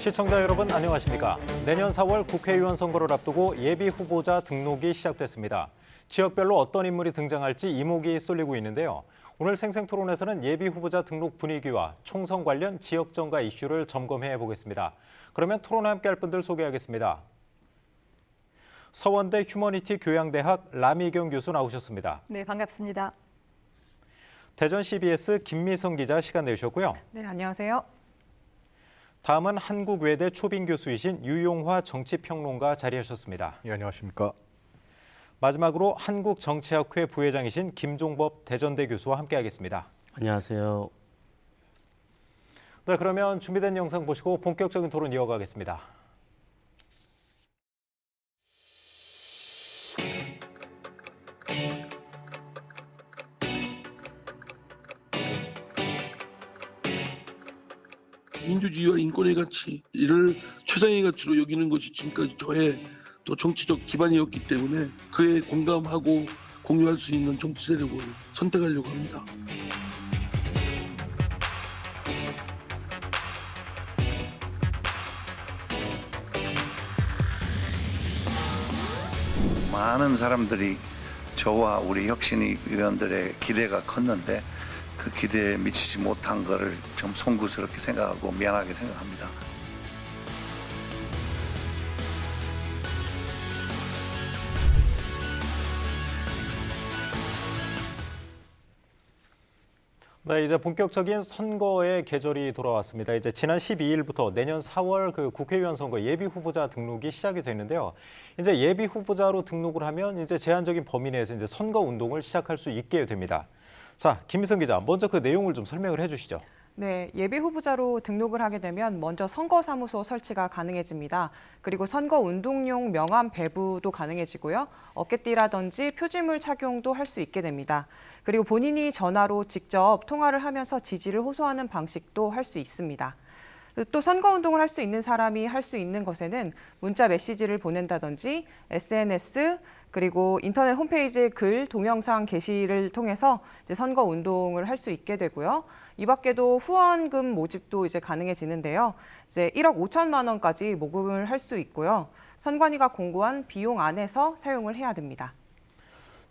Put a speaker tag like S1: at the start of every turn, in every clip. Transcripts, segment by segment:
S1: 시청자 여러분 안녕하십니까? 내년 4월 국회의원 선거를 앞두고 예비 후보자 등록이 시작됐습니다. 지역별로 어떤 인물이 등장할지 이목이 쏠리고 있는데요. 오늘 생생토론에서는 예비 후보자 등록 분위기와 총선 관련 지역 정가 이슈를 점검해 보겠습니다. 그러면 토론에 함께할 분들 소개하겠습니다. 서원대 휴머니티 교양대학 라미경 교수 나오셨습니다.
S2: 네, 반갑습니다.
S1: 대전 CBS 김미성 기자 시간 내주셨고요.
S3: 네, 안녕하세요.
S1: 다음은 한국외대 초빙 교수이신 유용화 정치평론가 자리하셨습니다.
S4: 예, 안녕하십니까.
S1: 마지막으로 한국정치학회 부회장이신 김종법 대전대 교수와 함께하겠습니다.
S5: 안녕하세요.
S1: 네, 그러면 준비된 영상 보시고 본격적인 토론 이어가겠습니다.
S6: 민주주의와 인권의 가치를 최상의 가치로 여기는 것이 지금까지 저의 또 정치적 기반이었기 때문에 그에 공감하고 공유할 수 있는 정치 세력을 선택하려고 합니다.
S7: 많은 사람들이 저와 우리 혁신위 의원들의 기대가 컸는데 그 기대에 미치지 못한 것을 좀 송구스럽게 생각하고 미안하게 생각합니다.
S1: 네, 이제 본격적인 선거의 계절이 돌아왔습니다. 이제 지난 12일부터 내년 4월 국회의원 선거 예비 후보자 등록이 시작이 되는데요. 이제 예비 후보자로 등록을 하면 이제 제한적인 범위 내에서 이제 선거 운동을 시작할 수 있게 됩니다. 자, 김미성 기자, 먼저 그 내용을 좀 설명을 해주시죠.
S3: 네, 예비 후보자로 등록을 하게 되면 먼저 선거사무소 설치가 가능해집니다. 그리고 선거 운동용 명함 배부도 가능해지고요. 어깨띠라든지 표지물 착용도 할 수 있게 됩니다. 그리고 본인이 전화로 직접 통화를 하면서 지지를 호소하는 방식도 할 수 있습니다. 또 선거운동을 할 수 있는 사람이 할 수 있는 것에는 문자 메시지를 보낸다든지 SNS 그리고 인터넷 홈페이지에 글, 동영상 게시를 통해서 이제 선거운동을 할 수 있게 되고요. 이 밖에도 후원금 모집도 이제 가능해지는데요. 이제 1억 5천만 원까지 모금을 할 수 있고요. 선관위가 공고한 비용 안에서 사용을 해야 됩니다.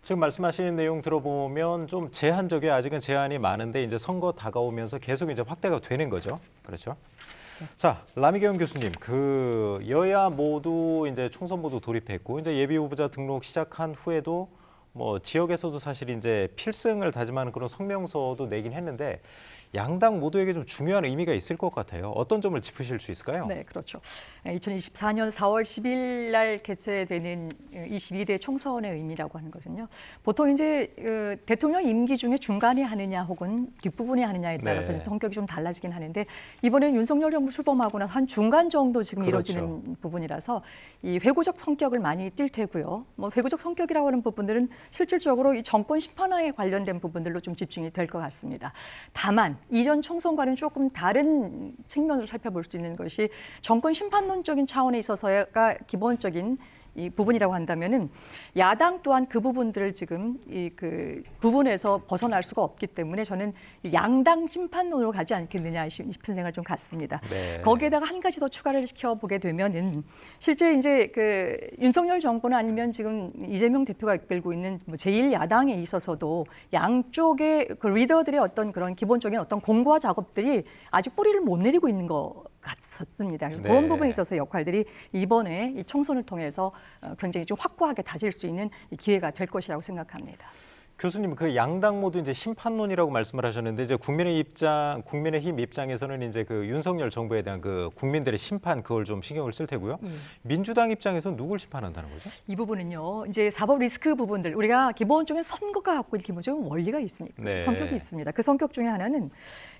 S1: 지금 말씀하신 내용 들어보면 좀 제한적이에요. 아직은 제한이 많은데 이제 선거 다가오면서 계속 이제 확대가 되는 거죠. 그렇죠? 자, 라미경 교수님, 그 여야 모두 이제 총선 모두 돌입했고 이제 예비 후보자 등록 시작한 후에도 뭐 지역에서도 사실 이제 필승을 다짐하는 그런 성명서도 내긴 했는데 양당 모두에게 좀 중요한 의미가 있을 것 같아요. 어떤 점을 짚으실 수 있을까요?
S2: 네, 그렇죠. 2024년 4월 10일 날 개최되는 22대 총선의 의미라고 하는 것은요. 보통 이제 대통령 임기 중에 중간에 하느냐 혹은 뒷부분에 하느냐에 따라서
S1: 네.
S2: 성격이 좀 달라지긴 하는데 이번엔 윤석열 정부 출범하고 나서 한 중간 정도 지금
S1: 그렇죠.
S2: 이루어지는 부분이라서 이 회고적 성격을 많이 띌 테고요. 뭐 회고적 성격이라고 하는 부분들은 실질적으로 이 정권 심판에 관련된 부분들로 좀 집중이 될 것 같습니다. 다만 이전 총선과는 조금 다른 측면으로 살펴볼 수 있는 것이 정권 심판론적인 차원에 있어서가 기본적인 이 부분이라고 한다면은 야당 또한 그 부분들을 지금 그 부분에서 벗어날 수가 없기 때문에 저는 양당 심판론으로 가지 않겠느냐 싶은 생각을 좀 갖습니다.
S1: 네.
S2: 거기에다가 한 가지 더 추가를 시켜보게 되면은 실제 이제 그 윤석열 정부는 아니면 지금 이재명 대표가 이끌고 있는 뭐 제1야당에 있어서도 양쪽의 그 리더들의 어떤 그런 기본적인 어떤 공고화 작업들이 아직 뿌리를 못 내리고 있는 것 같습니다. 그래서
S1: 네.
S2: 그런 부분에 있어서 역할들이 이번에 이 총선을 통해서 굉장히 좀 확고하게 다질 수 있는 기회가 될 것이라고 생각합니다.
S1: 교수님, 그 양당 모두 이제 심판론이라고 말씀을 하셨는데 이제 국민의힘 입장에서는 이제 그 윤석열 정부에 대한 그 국민들의 심판 그걸 좀 신경을 쓸 테고요. 민주당 입장에서는 누굴 심판한다는 거죠?
S2: 이 부분은요, 이제 사법 리스크 부분들 우리가 기본적인 선거가 갖고 있는 기본적인 원리가 있습니다.
S1: 네.
S2: 성격이 있습니다. 그 성격 중에 하나는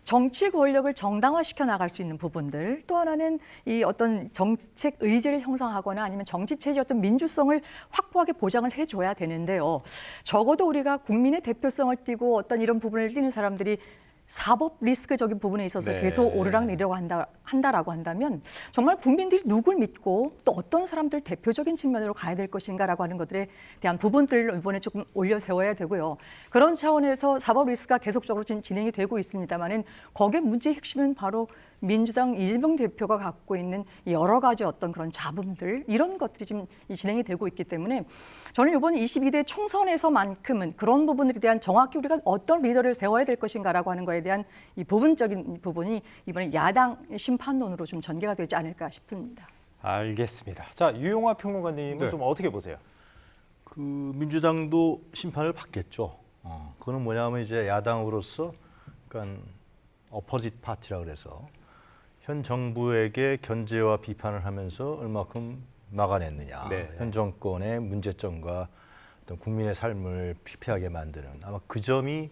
S2: 정치 권력을 정당화시켜 나갈 수 있는 부분들, 또 하나는 이 어떤 정책 의지를 형성하거나 아니면 정치 체제의 어떤 민주성을 확고하게 보장을 해줘야 되는데요. 적어도 우리가 국민의 대표성을 띠고 어떤 이런 부분을 띠는 사람들이 사법 리스크적인 부분에 있어서
S1: 네.
S2: 계속 오르락내리락 한다라고 한다면 정말 국민들이 누굴 믿고 또 어떤 사람들 대표적인 측면으로 가야 될 것인가라고 하는 것들에 대한 부분들을 이번에 조금 올려 세워야 되고요. 그런 차원에서 사법 리스크가 계속적으로 지금 진행이 되고 있습니다만은 거기에 문제의 핵심은 바로 민주당 이재명 대표가 갖고 있는 여러 가지 어떤 그런 잡음들 이런 것들이 지금 진행이 되고 있기 때문에 저는 이번 22대 총선에서만큼은 그런 부분들에 대한 정확히 우리가 어떤 리더를 세워야 될 것인가라고 하는 거에 대한 이 부분적인 부분이 이번에 야당 심판론으로 좀 전개가 되지 않을까 싶습니다.
S1: 알겠습니다. 자, 유용화 평론가님은
S4: 네.
S1: 좀 어떻게 보세요?
S4: 그 민주당도 심판을 받겠죠. 그거는 뭐냐면 이제 야당으로서 그러니까 어퍼짓 파티라 그래서 현 정부에게 견제와 비판을 하면서 얼마큼 막아냈느냐.
S1: 네.
S4: 현 정권의 문제점과 어떤 국민의 삶을 피폐하게 만드는 아마 그 점이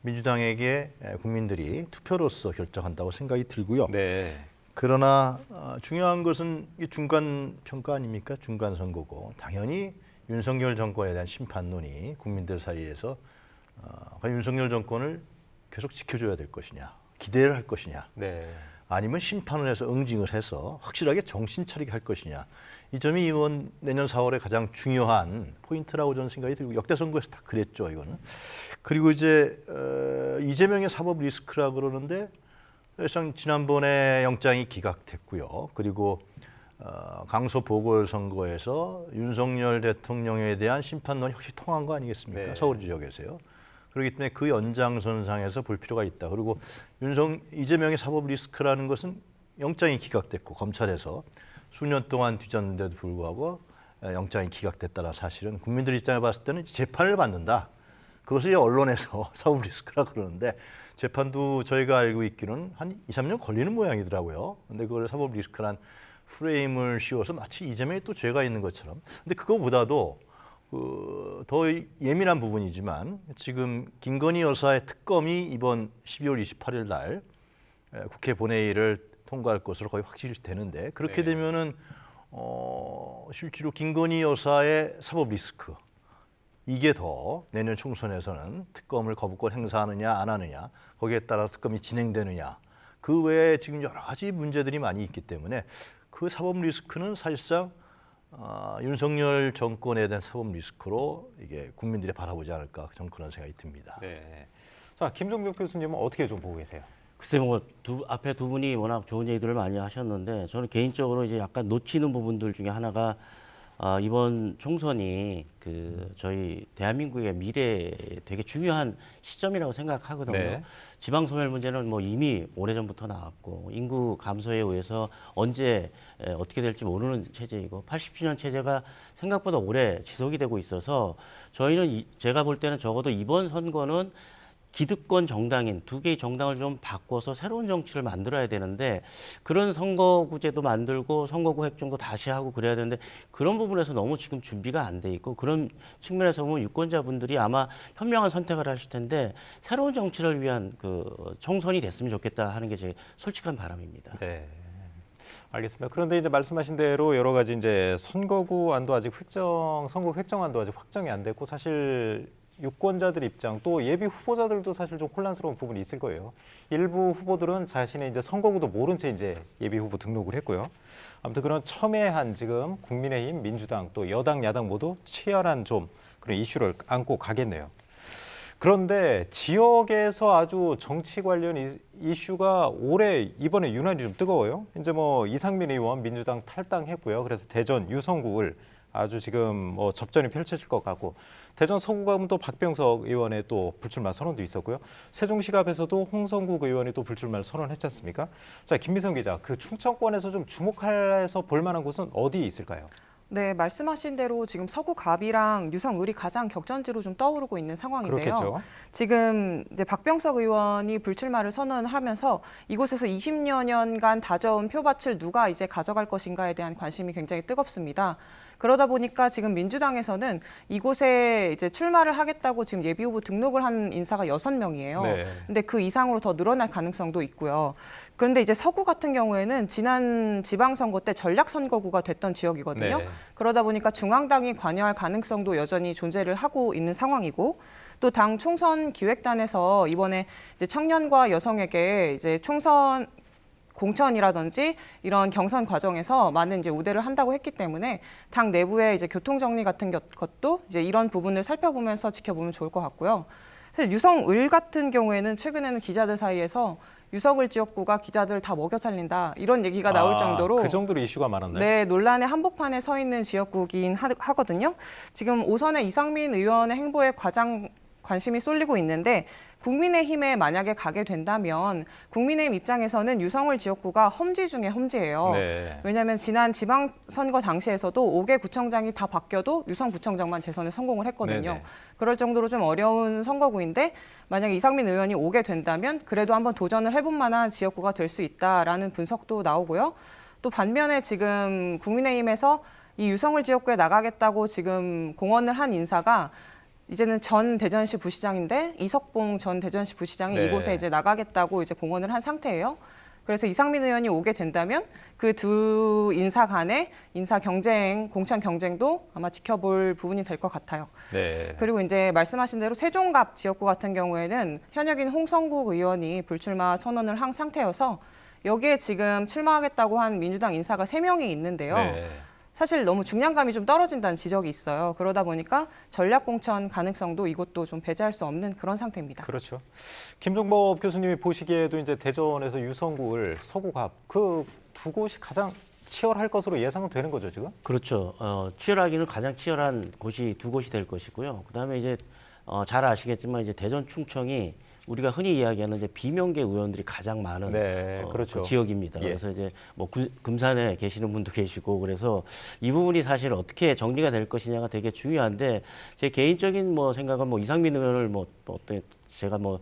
S4: 민주당에게 국민들이 투표로서 결정한다고 생각이 들고요.
S1: 네.
S4: 그러나 중요한 것은 이 중간 평가 아닙니까? 중간 선거고 당연히 윤석열 정권에 대한 심판론이 국민들 사이에서 과연 윤석열 정권을 계속 지켜줘야 될 것이냐, 기대를 할 것이냐,
S1: 네.
S4: 아니면 심판을 해서 응징을 해서 확실하게 정신 차리게 할 것이냐. 이 점이 이번 내년 4월에 가장 중요한 포인트라고 저는 생각이 들고 역대 선거에서 다 그랬죠, 이거는. 그리고 이제 이재명의 사법 리스크라 그러는데 사실상 지난번에 영장이 기각됐고요. 그리고 강서 보궐선거에서 윤석열 대통령에 대한 심판론이 확실히 통한 거 아니겠습니까?
S1: 네.
S4: 서울 지역에서요. 그렇기 때문에 그 연장선상에서 볼 필요가 있다. 그리고 이재명의 사법 리스크라는 것은 영장이 기각됐고 검찰에서 수년 동안 뒤졌는데도 불구하고 영장이 기각됐다는 사실은 국민들 입장에 봤을 때는 재판을 받는다. 그것을 이제 언론에서 사법 리스크라 그러는데 재판도 저희가 알고 있기로는 한 2, 3년 걸리는 모양이더라고요. 근데 그걸 사법 리스크란 프레임을 씌워서 마치 이재명이 또 죄가 있는 것처럼. 근데 그거보다도 더 예민한 부분이지만 지금 김건희 여사의 특검이 이번 12월 28일 날 국회 본회의를 통과할 것으로 거의 확실히 되는데 그렇게
S1: 네.
S4: 되면은 실제로 김건희 여사의 사법 리스크 이게 더 내년 총선에서는 특검을 거부권 행사하느냐 안 하느냐 거기에 따라서 특검이 진행되느냐 그 외에 지금 여러 가지 문제들이 많이 있기 때문에 그 사법 리스크는 사실상 윤석열 정권에 대한 사법 리스크로 이게 국민들이 바라보지 않을까 저는 그런 생각이 듭니다.
S1: 네. 자, 김종벽 교수님은 어떻게 좀 보고 계세요?
S5: 글쎄 뭐 앞에 두 분이 워낙 좋은 얘기들을 많이 하셨는데 저는 개인적으로 이제 약간 놓치는 부분들 중에 하나가 이번 총선이 그 저희 대한민국의 미래에 되게 중요한 시점이라고 생각하거든요.
S1: 네.
S5: 지방소멸 문제는 뭐 이미 오래전부터 나왔고 인구 감소에 의해서 언제 어떻게 될지 모르는 체제이고 80주년 체제가 생각보다 오래 지속이 되고 있어서 저희는 제가 볼 때는 적어도 이번 선거는 기득권 정당인 두 개의 정당을 좀 바꿔서 새로운 정치를 만들어야 되는데 그런 선거구제도 만들고 선거구 획정도 다시 하고 그래야 되는데 그런 부분에서 너무 지금 준비가 안 돼 있고 그런 측면에서 보면 유권자분들이 아마 현명한 선택을 하실 텐데 새로운 정치를 위한 그 총선이 됐으면 좋겠다 하는 게 제 솔직한 바람입니다.
S1: 네. 알겠습니다. 그런데 이제 말씀하신 대로 여러 가지 이제 선거구 획정안도 아직 확정이 안 됐고 사실 유권자들 입장 또 예비 후보자들도 사실 좀 혼란스러운 부분이 있을 거예요. 일부 후보들은 자신의 이제 선거구도 모른 채 이제 예비 후보 등록을 했고요. 아무튼 그런 첨예한 지금 국민의힘, 민주당 또 여당, 야당 모두 치열한 좀 그런 이슈를 안고 가겠네요. 그런데 지역에서 아주 정치 관련 이슈가 올해 이번에 유난히 좀 뜨거워요. 이제 뭐 이상민 의원 민주당 탈당했고요. 그래서 대전 유성구를 아주 지금 뭐 접전이 펼쳐질 것 같고 대전 서구갑은 또 박병석 의원의 또 불출마 선언도 있었고요. 세종시갑에서도 홍성국 의원이 또 불출마를 선언했지 않습니까? 자, 김미성 기자, 그 충청권에서 좀 주목해서 볼 만한 곳은 어디 있을까요?
S3: 네, 말씀하신 대로 지금 서구갑이랑 유성을이 가장 격전지로 좀 떠오르고 있는 상황인데요.
S1: 그렇겠죠.
S3: 지금 이제 박병석 의원이 불출마를 선언하면서 이곳에서 20여 년간 다져온 표밭을 누가 이제 가져갈 것인가에 대한 관심이 굉장히 뜨겁습니다. 그러다 보니까 지금 민주당에서는 이곳에 이제 출마를 하겠다고 지금 예비후보 등록을 한 인사가 6명이에요.
S1: 네.
S3: 근데 그 이상으로 더 늘어날 가능성도 있고요. 그런데 이제 서구 같은 경우에는 지난 지방선거 때 전략선거구가 됐던 지역이거든요.
S1: 네.
S3: 그러다 보니까 중앙당이 관여할 가능성도 여전히 존재를 하고 있는 상황이고 또 당 총선 기획단에서 이번에 이제 청년과 여성에게 이제 총선 공천이라든지 이런 경선 과정에서 많은 이제 우대를 한다고 했기 때문에 당 내부의 이제 교통 정리 같은 것도 이제 이런 부분을 살펴보면서 지켜보면 좋을 것 같고요. 사실 유성을 같은 경우에는 최근에는 기자들 사이에서 유석을 지역구가 기자들 다 먹여 살린다 이런 얘기가 나올 정도로
S1: 그 정도로 이슈가 많았나요?
S3: 네, 논란의 한복판에 서 있는 지역구긴 하거든요. 지금 오선의 이상민 의원의 행보에 가장 관심이 쏠리고 있는데 국민의힘에 만약에 가게 된다면 국민의힘 입장에서는 유성을 지역구가 험지 중에 험지예요.
S1: 네.
S3: 왜냐하면 지난 지방선거 당시에서도 5개 구청장이 다 바뀌어도 유성 구청장만 재선에 성공을 했거든요.
S1: 네네.
S3: 그럴 정도로 좀 어려운 선거구인데 만약에 이상민 의원이 오게 된다면 그래도 한번 도전을 해볼 만한 지역구가 될 수 있다라는 분석도 나오고요. 또 반면에 지금 국민의힘에서 이 유성을 지역구에 나가겠다고 지금 공언을 한 인사가 이제는 전 대전시 부시장인데 이석봉 전 대전시 부시장이
S1: 네.
S3: 이곳에 이제 나가겠다고 이제 공언을 한 상태예요. 그래서 이상민 의원이 오게 된다면 그 두 인사 간의 인사 경쟁, 공천 경쟁도 아마 지켜볼 부분이 될 것 같아요.
S1: 네.
S3: 그리고 이제 말씀하신 대로 세종갑 지역구 같은 경우에는 현역인 홍성국 의원이 불출마 선언을 한 상태여서 여기에 지금 출마하겠다고 한 민주당 인사가 3명이 있는데요.
S1: 네.
S3: 사실 너무 중량감이 좀 떨어진다는 지적이 있어요. 그러다 보니까 전략 공천 가능성도 이것도 좀 배제할 수 없는 그런 상태입니다.
S1: 그렇죠. 김종법 교수님이 보시기에도 이제 대전에서 유성구를 서구갑 그 두 곳이 가장 치열할 것으로 예상은 되는 거죠, 지금?
S5: 그렇죠. 치열하기는 가장 치열한 곳이 두 곳이 될 것이고요. 그다음에 이제 잘 아시겠지만 이제 대전 충청이 우리가 흔히 이야기하는 이제 비명계 의원들이 가장 많은
S1: 네, 그렇죠.
S5: 그 지역입니다.
S1: 예.
S5: 그래서 이제 뭐 금산에 계시는 분도 계시고 그래서 이 부분이 사실 어떻게 정리가 될 것이냐가 되게 중요한데 제 개인적인 뭐 생각은 뭐 이상민 의원을 뭐 어떤 제가 뭐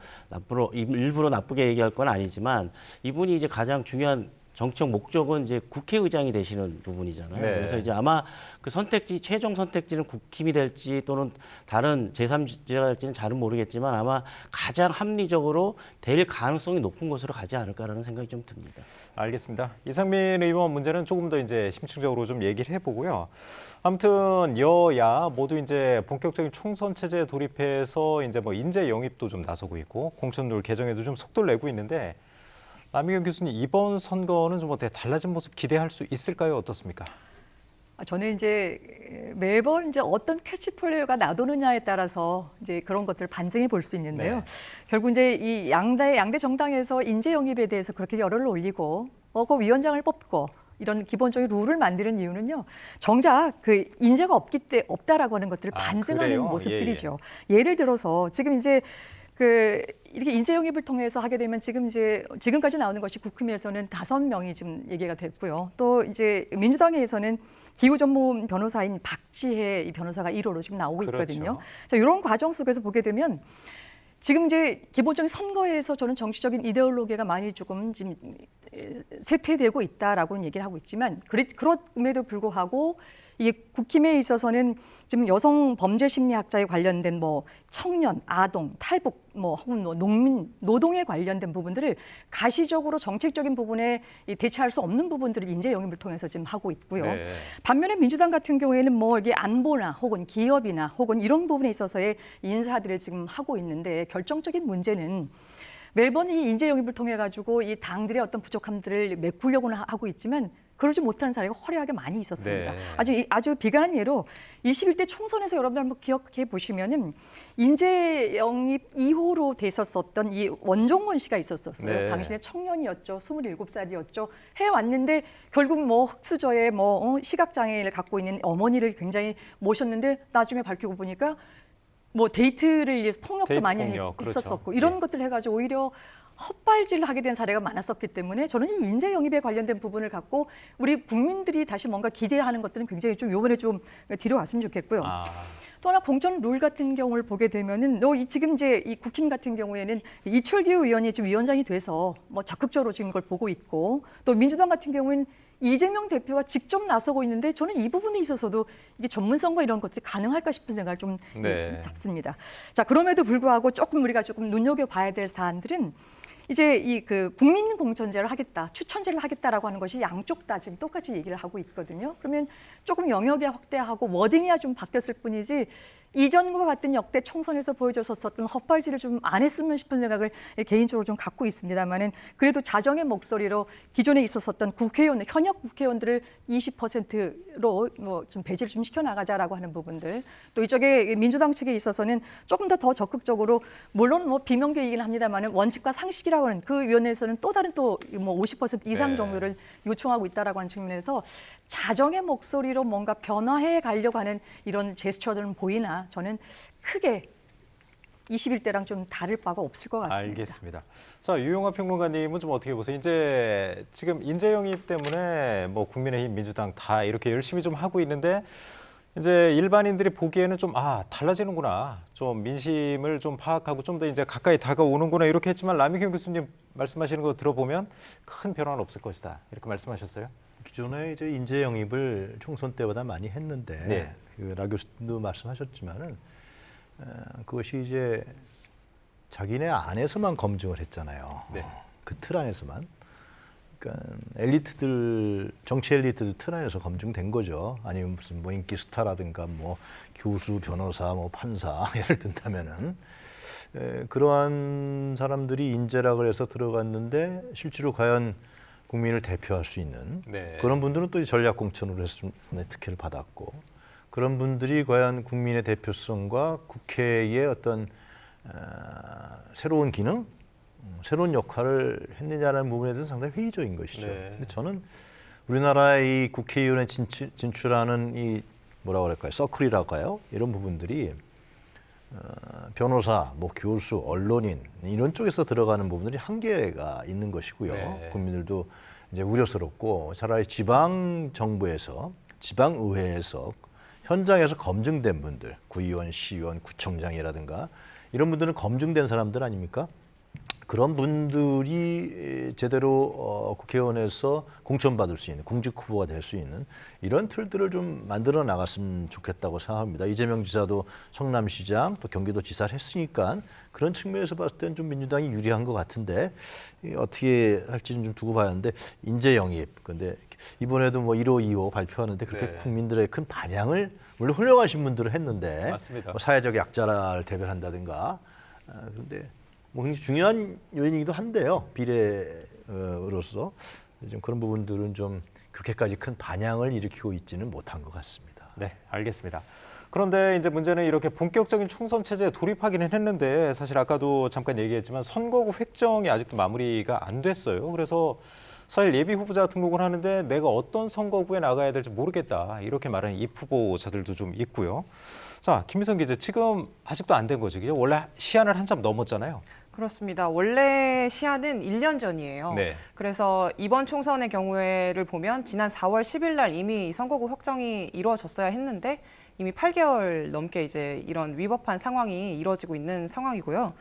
S5: 일부러 나쁘게 얘기할 건 아니지만 이분이 이제 가장 중요한 정책 목적은 이제 국회의장이 되시는 부분이잖아요.
S1: 네.
S5: 그래서 이제 아마 그 선택지, 최종 선택지는 국힘이 될지 또는 다른 제3지대가 될지는 잘은 모르겠지만 아마 가장 합리적으로 될 가능성이 높은 곳으로 가지 않을까라는 생각이 좀 듭니다.
S1: 알겠습니다. 이상민 의원 문제는 조금 더 이제 심층적으로 좀 얘기를 해보고요. 아무튼 여야 모두 이제 본격적인 총선 체제에 돌입해서 이제 뭐 인재 영입도 좀 나서고 있고 공천룰 개정에도 좀 속도를 내고 있는데 라미경 교수님 이번 선거는 좀 어때 달라진 모습 기대할 수 있을까요? 어떻습니까?
S2: 저는 이제 매번 이제 어떤 캐치플레이가 나도느냐에 따라서 이제 그런 것들을 반증해 볼 수 있는데요.
S1: 네.
S2: 결국 이제 이 양대 정당에서 인재 영입에 대해서 그렇게 열을 올리고 그 위원장을 뽑고 이런 기본적인 룰을 만드는 이유는요. 정작 그 인재가 없다라고 하는 것들을 반증하는
S1: 그래요?
S2: 모습들이죠. 예를 들어서 지금 이제 이렇게 인재 영입을 통해서 하게 되면 지금까지 나오는 것이 국힘에서는 5명이 지금 얘기가 됐고요. 또 이제 민주당에서는 기후 전문 변호사인 박지혜 이 변호사가 1호로 지금 나오고 있거든요.
S1: 그렇죠.
S2: 자, 이런 과정 속에서 보게 되면 지금 이제 기본적인 선거에서 저는 정치적인 이데올로기가 많이 조금 지금 쇠퇴되고 있다라고는 얘기를 하고 있지만 그럼에도 불구하고 이게 국힘에 있어서는 지금 여성 범죄 심리학자에 관련된 뭐 청년, 아동, 탈북, 뭐 혹은 뭐 농민, 노동에 관련된 부분들을 가시적으로 정책적인 부분에 대처할 수 없는 부분들을 인재 영입을 통해서 지금 하고 있고요.
S1: 네.
S2: 반면에 민주당 같은 경우에는 뭐 이게 안보나 혹은 기업이나 혹은 이런 부분에 있어서의 인사들을 지금 하고 있는데 결정적인 문제는 매번 이 인재 영입을 통해 가지고 이 당들의 어떤 부족함들을 메꾸려고는 하고 있지만 그러지 못하는 사례가 화려하게 많이 있었습니다.
S1: 네.
S2: 아주 비관한 예로 21대 총선에서 여러분들 한번 기억해 보시면은 인재 영입 2호로 됐었던 이 원종건 씨가 있었어요.
S1: 네.
S2: 당신의 청년이었죠. 27살이었죠. 해왔는데 결국 뭐 흑수저의 시각 장애를 갖고 있는 어머니를 굉장히 모셨는데 나중에 밝히고 보니까 뭐 데이트를 위해서 폭력도
S1: 데이트
S2: 많이
S1: 폭력, 그렇죠.
S2: 했었었고 이런
S1: 예.
S2: 것들을 해가지고 오히려 헛발질을 하게 된 사례가 많았었기 때문에 저는 이 인재 영입에 관련된 부분을 갖고 우리 국민들이 다시 뭔가 기대하는 것들은 굉장히 좀 이번에 좀 뒤로 갔으면 좋겠고요. 또 하나 공천 룰 같은 경우를 보게 되면은 지금 이제 이 국힘 같은 경우에는 이철규 의원이 지금 위원장이 돼서 뭐 적극적으로 지금 이걸 보고 있고 또 민주당 같은 경우는 이재명 대표가 직접 나서고 있는데 저는 이 부분에 있어서도 이게 전문성과 이런 것들이 가능할까 싶은 생각을 좀
S1: 네.
S2: 잡습니다. 자, 그럼에도 불구하고 우리가 조금 눈여겨봐야 될 사안들은 이제 이 국민 공천제를 하겠다, 추천제를 하겠다라고 하는 것이 양쪽 다 지금 똑같이 얘기를 하고 있거든요. 그러면 조금 영역이 확대하고 워딩이야 좀 바뀌었을 뿐이지 이전과 같은 역대 총선에서 보여줬었던 헛발질을 좀 안 했으면 싶은 생각을 개인적으로 좀 갖고 있습니다만은 그래도 자정의 목소리로 기존에 있었었던 국회의원, 현역 국회의원들을 20%로 뭐 좀 배제를 좀 시켜나가자라고 하는 부분들, 또 이쪽에 민주당 측에 있어서는 조금 더 적극적으로, 물론 뭐 비명계이긴 합니다만은 원칙과 상식이라고 하는 그 위원회에서는 또 다른 또 뭐 50% 이상
S1: 네.
S2: 정도를 요청하고 있다라고 하는 측면에서 자정의 목소리로 뭔가 변화해 가려고 하는 이런 제스처들은 보이나 저는 크게 21대랑 좀 다를 바가 없을 것 같습니다.
S1: 알겠습니다. 자, 유용화 평론가님은 좀 어떻게 보세요? 이제 지금 인재 영입 때문에 뭐 국민의힘, 민주당 다 이렇게 열심히 좀 하고 있는데 이제 일반인들이 보기에는 좀 달라지는구나, 좀 민심을 좀 파악하고 좀 더 이제 가까이 다가오는구나 이렇게 했지만 라미경 교수님 말씀하시는 거 들어보면 큰 변화는 없을 것이다 이렇게 말씀하셨어요.
S4: 기존에 이제 인재 영입을 총선 때보다 많이 했는데
S1: 네.
S4: 라 교수도 말씀하셨지만은 그것이 이제 자기네 안에서만 검증을 했잖아요.
S1: 네.
S4: 그 틀 안에서만. 그러니까 엘리트들, 정치 엘리트들 틀 안에서 검증된 거죠. 아니면 무슨 뭐 인기 스타라든가 뭐 교수, 변호사, 뭐 판사 예를 든다면은 그러한 사람들이 인재라 그래서 들어갔는데 실제로 과연 국민을 대표할 수 있는
S1: 네.
S4: 그런 분들은 또 전략 공천으로 해서 좀 특혜를 받았고, 그런 분들이 과연 국민의 대표성과 국회의 어떤 새로운 기능, 새로운 역할을 했느냐라는 부분에 대해서 상당히 회의적인 것이죠.
S1: 네.
S4: 근데 저는 우리나라의 이 국회의원에 진출하는 이 뭐라고 할까요? 서클이라고 할까요? 이런 부분들이 변호사, 뭐 교수, 언론인 이런 쪽에서 들어가는 부분들이 한계가 있는 것이고요.
S1: 네.
S4: 국민들도 이제 우려스럽고, 차라리 지방 정부에서, 지방 의회에서 현장에서 검증된 분들, 구의원, 시의원, 구청장이라든가 이런 분들은 검증된 사람들 아닙니까? 그런 분들이 제대로 국회의원에서 공천받을 수 있는, 공직 후보가 될 수 있는 이런 틀들을 좀 만들어 나갔으면 좋겠다고 생각합니다. 이재명 지사도 성남시장 또 경기도지사를 했으니까 그런 측면에서 봤을 때는 좀 민주당이 유리한 것 같은데 어떻게 할지는 좀 두고 봐야 하는데, 인재 영입. 근데 이번에도 뭐 1호, 2호 발표하는데 그렇게
S1: 네.
S4: 국민들의 큰 반향을, 물론 훌륭하신 분들은 했는데
S1: 맞습니다.
S4: 뭐 사회적 약자를 대변한다든가 그런데 뭐 굉장히 중요한 요인이기도 한데요. 비례로서 좀 그런 부분들은 좀 그렇게까지 큰 반향을 일으키고 있지는 못한 것 같습니다.
S1: 네, 알겠습니다. 그런데 이제 문제는 이렇게 본격적인 총선 체제에 돌입하기는 했는데 사실 아까도 잠깐 얘기했지만 선거구 획정이 아직도 마무리가 안 됐어요. 그래서 사실 예비 후보자 등록을 하는데 내가 어떤 선거구에 나가야 될지 모르겠다 이렇게 말하는 입 후보자들도 좀 있고요. 자, 김미성 기자, 지금 아직도 안 된 거죠? 그죠? 원래 시한을 한참 넘었잖아요.
S3: 그렇습니다. 원래 시한은 1년 전이에요.
S1: 네.
S3: 그래서 이번 총선의 경우를 보면 지난 4월 10일 날 이미 선거구 확정이 이루어졌어야 했는데 이미 8개월 넘게 이제 이런 위법한 상황이 이루어지고 있는 상황이고요.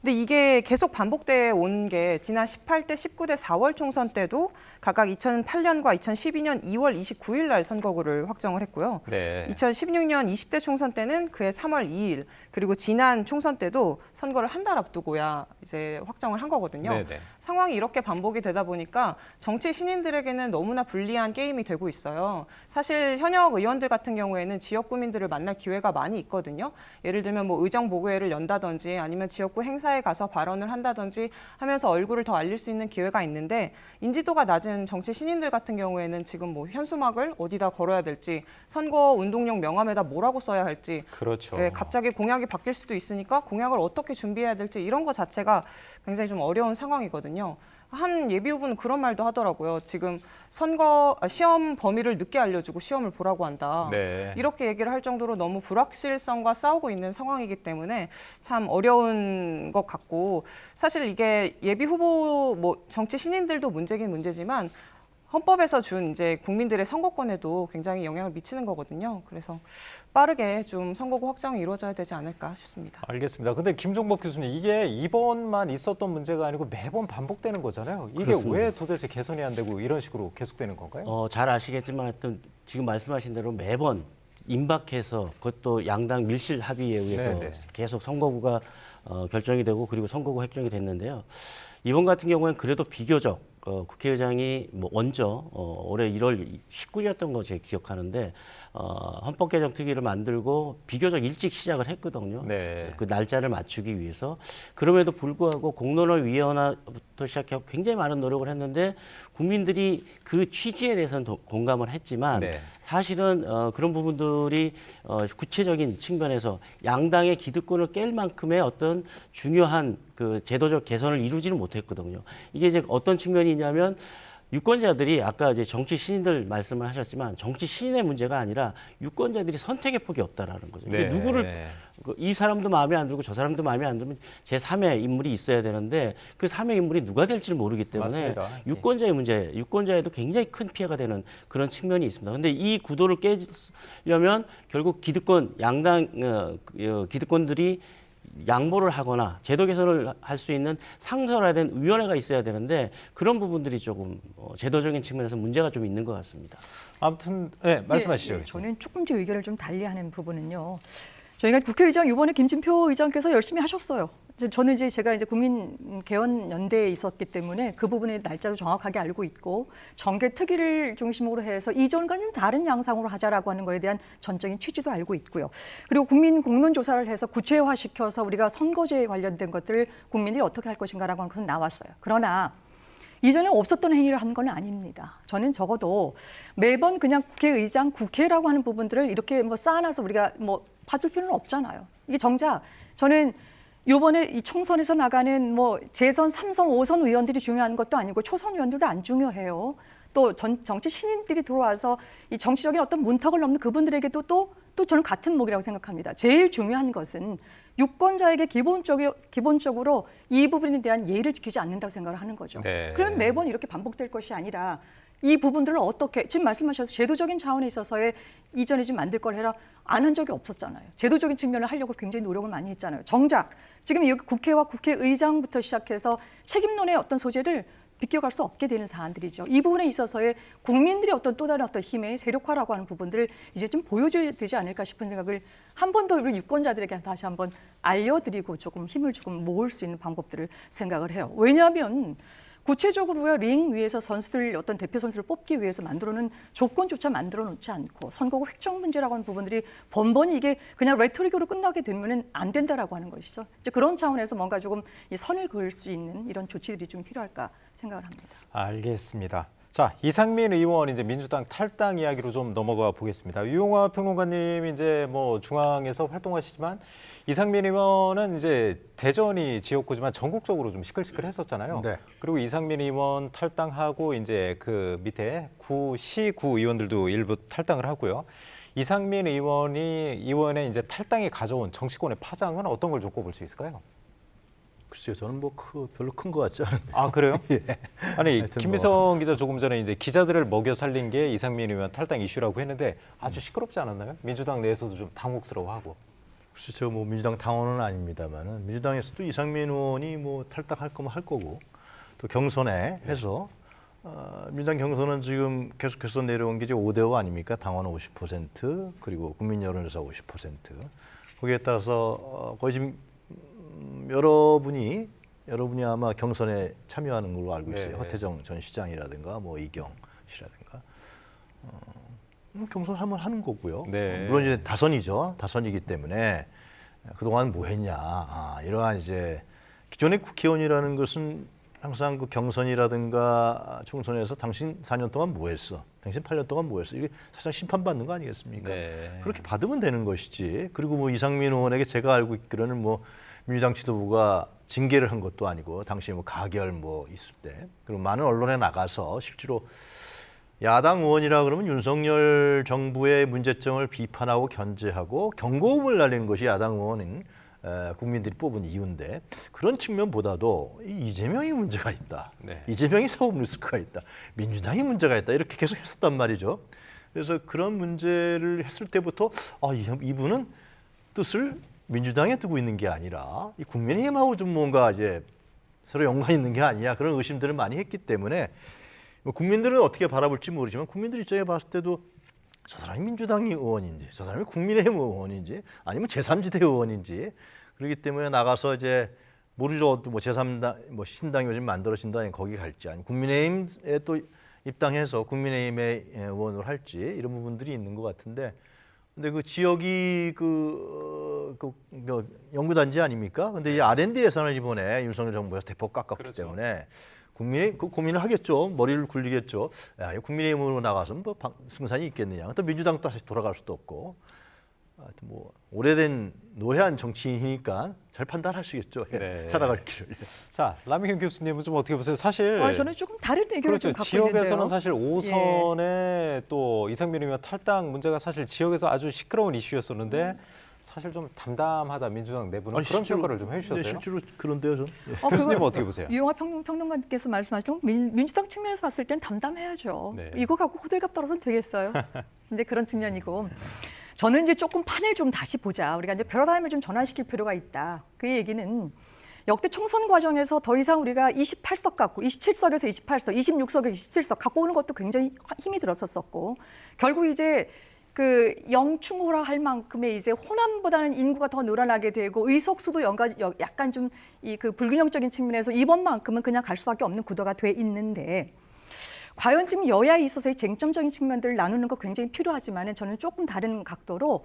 S3: 근데 이게 계속 반복돼 온 게 지난 18대, 19대 4월 총선 때도 각각 2008년과 2012년 2월 29일 날 선거구를 확정을 했고요.
S1: 네.
S3: 2016년 20대 총선 때는 그해 3월 2일, 그리고 지난 총선 때도 선거를 한 달 앞두고야 이제 확정을 한 거거든요.
S1: 네네.
S3: 상황이 이렇게 반복이 되다 보니까 정치 신인들에게는 너무나 불리한 게임이 되고 있어요. 사실 현역 의원들 같은 경우에는 지역 구민들을 만날 기회가 많이 있거든요. 예를 들면 뭐 의정 보고회를 연다든지 아니면 지역구 행사에 가서 발언을 한다든지 하면서 얼굴을 더 알릴 수 있는 기회가 있는데, 인지도가 낮은 정치 신인들 같은 경우에는 지금 뭐 현수막을 어디다 걸어야 될지, 선거 운동용 명함에다 뭐라고 써야 할지,
S1: 그렇죠.
S3: 네, 갑자기 공약이 바뀔 수도 있으니까 공약을 어떻게 준비해야 될지 이런 거 자체가 굉장히 좀 어려운 상황이거든요. 한 예비 후보는 그런 말도 하더라고요. 지금 시험 범위를 늦게 알려주고 시험을 보라고 한다.
S1: 네.
S3: 이렇게 얘기를 할 정도로 너무 불확실성과 싸우고 있는 상황이기 때문에 참 어려운 것 같고, 사실 이게 예비 후보 뭐 정치 신인들도 문제긴 문제지만 헌법에서 준 이제 국민들의 선거권에도 굉장히 영향을 미치는 거거든요. 그래서 빠르게 좀 선거구 확정이 이루어져야 되지 않을까 싶습니다.
S1: 알겠습니다. 근데 김종법 교수님, 이게 이번만 있었던 문제가 아니고 매번 반복되는 거잖아요. 이게
S5: 그렇습니다.
S1: 왜 도대체 개선이 안 되고 이런 식으로 계속되는 건가요?
S5: 잘 아시겠지만 하여튼 지금 말씀하신 대로 매번 임박해서, 그것도 양당 밀실 합의에 의해서
S1: 네네.
S5: 계속 선거구가 결정이 되고 그리고 선거구 획정이 됐는데요. 이번 같은 경우에는 그래도 비교적 국회의장이 뭐 먼저 올해 1월 19일이었던 거 제가 기억하는데 헌법 개정 특위를 만들고 비교적 일찍 시작을 했거든요.
S1: 네.
S5: 그 날짜를 맞추기 위해서. 그럼에도 불구하고 공론화 위원회부터 시작해서 굉장히 많은 노력을 했는데 국민들이 그 취지에 대해서는 공감을 했지만
S1: 네.
S5: 사실은 그런 부분들이 구체적인 측면에서 양당의 기득권을 깰 만큼의 어떤 중요한 그 제도적 개선을 이루지는 못했거든요. 이게 이제 어떤 측면이냐면 유권자들이 아까 이제 정치 신인들 말씀을 하셨지만 정치 신인의 문제가 아니라 유권자들이 선택의 폭이 없다라는 거죠. 이게
S1: 네.
S5: 누구를 이 사람도 마음에 안 들고 저 사람도 마음에 안 들면 제3의 인물이 있어야 되는데 그 3의 인물이 누가 될지를 모르기 때문에
S1: 맞습니다.
S5: 유권자의 문제, 유권자에도 굉장히 큰 피해가 되는 그런 측면이 있습니다. 그런데 이 구도를 깨려면 결국 기득권 양당 기득권들이 양보를 하거나 제도 개선을 할 수 있는 상설화된 위원회가 있어야 되는데 그런 부분들이 조금 제도적인 측면에서 문제가 좀 있는 것 같습니다.
S1: 아무튼 네, 말씀하시죠.
S2: 예, 저는 조금씩 의견을 좀 달리하는 부분은요. 저희가 국회의장 이번에 김진표 의장께서 열심히 하셨어요. 저는 제가 국민 개헌 연대에 있었기 때문에 그 부분의 날짜도 정확하게 알고 있고 정계 특위를 중심으로 해서 이전과는 좀 다른 양상으로 하자라고 하는 거에 대한 전적인 취지도 알고 있고요. 그리고 국민 공론 조사를 해서 구체화시켜서 우리가 선거제에 관련된 것들을 국민들이 어떻게 할 것인가라고 하는 것은 나왔어요. 그러나 이전에 없었던 행위를 한 건 아닙니다. 저는 적어도 매번 그냥 국회의장, 국회라고 하는 부분들을 이렇게 쌓아놔서 우리가 봐줄 필요는 없잖아요. 이게 정작 저는 이번에 이 총선에서 나가는 재선 3선, 5선 의원들이 중요한 것도 아니고 초선 의원들도 안 중요해요. 또 정치 신인들이 들어와서 이 정치적인 어떤 문턱을 넘는 그분들에게도 또 저는 같은 목이라고 생각합니다. 제일 중요한 것은 유권자에게 기본적으로 이 부분에 대한 예의를 지키지 않는다고 생각을 하는 거죠.
S1: 네.
S2: 그럼 매번 이렇게 반복될 것이 아니라 이 부분들을 어떻게 지금 말씀하셔서 제도적인 차원에 있어서의 이전에 좀 만들 걸 해라 안 한 적이 없었잖아요. 제도적인 측면을 하려고 굉장히 노력을 많이 했잖아요. 정작 지금 여기 국회와 국회의장부터 시작해서 책임론의 어떤 소재를 비껴갈 수 없게 되는 사안들이죠. 이 부분에 있어서의 국민들의 어떤 또 다른 어떤 힘의 세력화라고 하는 부분들을 이제 좀 보여줘야 되지 않을까 싶은 생각을 한 번 더 우리 유권자들에게 다시 한번 알려드리고 조금 힘을 조금 모을 수 있는 방법들을 생각을 해요. 왜냐하면 구체적으로요 링 위에서 선수들 어떤 대표 선수를 뽑기 위해서 만들어놓은 조건조차 만들어 놓지 않고 선거구 획정 문제라고 하는 부분들이 번번이 이게 그냥 레토릭으로 끝나게 되면은 안 된다라고 하는 것이죠. 이제 그런 차원에서 뭔가 조금 이 선을 그을 수 있는 이런 조치들이 좀 필요할까 생각을 합니다.
S1: 알겠습니다. 자, 이상민 의원 이제 민주당 탈당 이야기로 좀 넘어가 보겠습니다. 유용화 평론가님 이제 중앙에서 활동하시지만 이상민 의원은 이제 대전이 지역구지만 전국적으로 좀 시끌시끌했었잖아요.
S4: 네.
S1: 그리고 이상민 의원 탈당하고 이제 그 밑에 시구 의원들도 일부 탈당을 하고요. 이상민 의원의 이제 탈당이 가져온 정치권의 파장은 어떤 걸 좀 꼽을 수 있을까요?
S4: 글쎄요, 저는 별로 큰 것 같지 않은데.
S1: 아, 그래요?
S4: 예.
S1: 아니,
S4: 하여튼
S1: 김미성 기자 조금 전에 이제 기자들을 먹여 살린 게 이상민 의원 탈당 이슈라고 했는데 아주 시끄럽지 않았나요? 민주당 내에서도 좀 당혹스러워하고.
S4: 글쎄, 저 민주당 당원은 아닙니다만은 민주당에서도 이상민 의원이 탈당할 거면 할 거고 또 경선에 해서 민주당 경선은 지금 계속해서 내려온 게 이제 5대5 아닙니까? 당원은 50% 그리고 국민 여론조사 50%. 거기에 따라서 거의 지금 여러분이 아마 경선에 참여하는 걸로 알고 있어요.
S1: 네.
S4: 허태정 전 시장이라든가 이경 씨라든가 경선 한번 하는 거고요.
S1: 네.
S4: 물론 이제 다선이기 때문에 그동안 뭐 했냐 이러한 이제 기존의 국회의원이라는 것은 항상 그 경선이라든가 총선에서 당신 4년 동안 뭐 했어? 당신 8년 동안 뭐 했어? 이게 사실상 심판받는 거 아니겠습니까?
S1: 네.
S4: 그렇게 받으면 되는 것이지. 그리고 이상민 의원에게 제가 알고 있기로는 민주당 지도부가 징계를 한 것도 아니고 당시에 가결 있을 때 그리고 많은 언론에 나가서 실제로 야당 의원이라 그러면 윤석열 정부의 문제점을 비판하고 견제하고 경고음을 날리는 것이 야당 의원인 국민들이 뽑은 이유인데 그런 측면보다도 이재명이 문제가 있다.
S1: 네.
S4: 이재명이 사법 리스크가 있다. 민주당이 문제가 있다. 이렇게 계속 했었단 말이죠. 그래서 그런 문제를 했을 때부터 이분은 뜻을 민주당에 두고 있는 게 아니라 이 국민의힘하고 좀 뭔가 이제 서로 연관이 있는 게 아니냐 그런 의심들을 많이 했기 때문에 국민들은 어떻게 바라볼지 모르지만 국민들 입장에 봤을 때도 저 사람이 민주당이 의원인지 저 사람이 국민의힘 의원인지 아니면 제3지대 의원인지 그렇기 때문에 나가서 이제 모르죠. 또 뭐 제3당, 뭐 신당이 요즘 만들어진다니 거기 갈지, 아니 국민의힘에 또 입당해서 국민의힘의 의원을 할지 이런 부분들이 있는 것 같은데, 근데 그 지역이 연구단지 아닙니까? 근데 이 R&D 예산을 이번에 윤석열 정부에서 대폭 깎았기
S1: 그렇죠.
S4: 때문에 국민이 그 고민을 하겠죠. 머리를 굴리겠죠. 야, 이 국민의힘으로 나가서 뭐 승산이 있겠느냐. 또 민주당 또 다시 돌아갈 수도 없고. 하여튼 뭐 오래된 노회한 정치인이니까 잘 판단하시겠죠. 예,
S1: 네.
S4: 살아갈 길을.
S1: 자, 라미경 교수님은 좀 어떻게 보세요? 사실
S2: 저는 조금 다른 의견을
S1: 그렇죠.
S2: 좀 갖고
S1: 지역에서는
S2: 있는데요.
S1: 사실 5선에 또 이상민 의원 탈당 문제가 사실 지역에서 아주 시끄러운 이슈였었는데 사실 좀 담담하다 민주당 내부는 그런 평가를 좀 해주셨어요.
S4: 네, 실제로 그런데요, 전. 예.
S1: 교수님은 어떻게 보세요?
S2: 유영하 평론가님께서 말씀하신 민주당 측면에서 봤을 때는 담담해야죠.
S1: 네.
S2: 이거 갖고 호들갑 떨어서는 되겠어요. 근데 그런 측면이고 저는 이제 조금 판을 좀 다시 보자. 우리가 이제 패러다임을 좀 전환시킬 필요가 있다. 그 얘기는 역대 총선 과정에서 더 이상 우리가 28석 갖고 27석에서 28석, 26석에서 27석 갖고 오는 것도 굉장히 힘이 들었었고 결국 이제 그 영충호라 할 만큼의 이제 호남보다는 인구가 더 늘어나게 되고 의석수도 약간 좀 이 그 불균형적인 측면에서 이번만큼은 그냥 갈 수밖에 없는 구도가 돼 있는데 과연 지금 여야에 있어서의 쟁점적인 측면들을 나누는 거 굉장히 필요하지만은 저는 조금 다른 각도로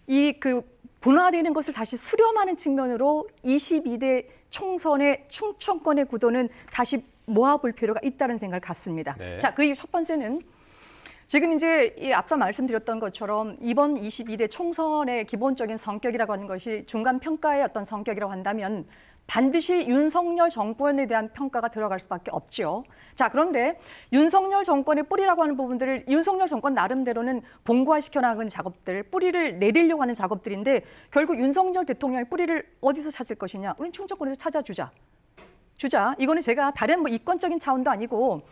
S2: 이 그 분화되는 것을 다시 수렴하는 측면으로 22대 총선의 충청권의 구도는 다시 모아볼 필요가 있다는 생각을 갖습니다.
S1: 네.
S2: 자, 그 첫 번째는 지금 이제 이 앞서 말씀드렸던 것처럼 이번 22대 총선의 기본적인 성격이라고 하는 것이 중간 평가의 어떤 성격이라고 한다면 반드시 윤석열 정권에 대한 평가가 들어갈 수밖에 없죠. 자, 그런데 윤석열 정권의 뿌리라고 하는 부분들을 윤석열 정권 나름대로는 봉고화시켜 나가는 작업들, 뿌리를 내리려고 하는 작업들인데 결국 윤석열 대통령의 뿌리를 어디서 찾을 것이냐? 우리는 충청권에서 찾아주자. 이거는 제가 다른 뭐 이권적인 차원도 아니고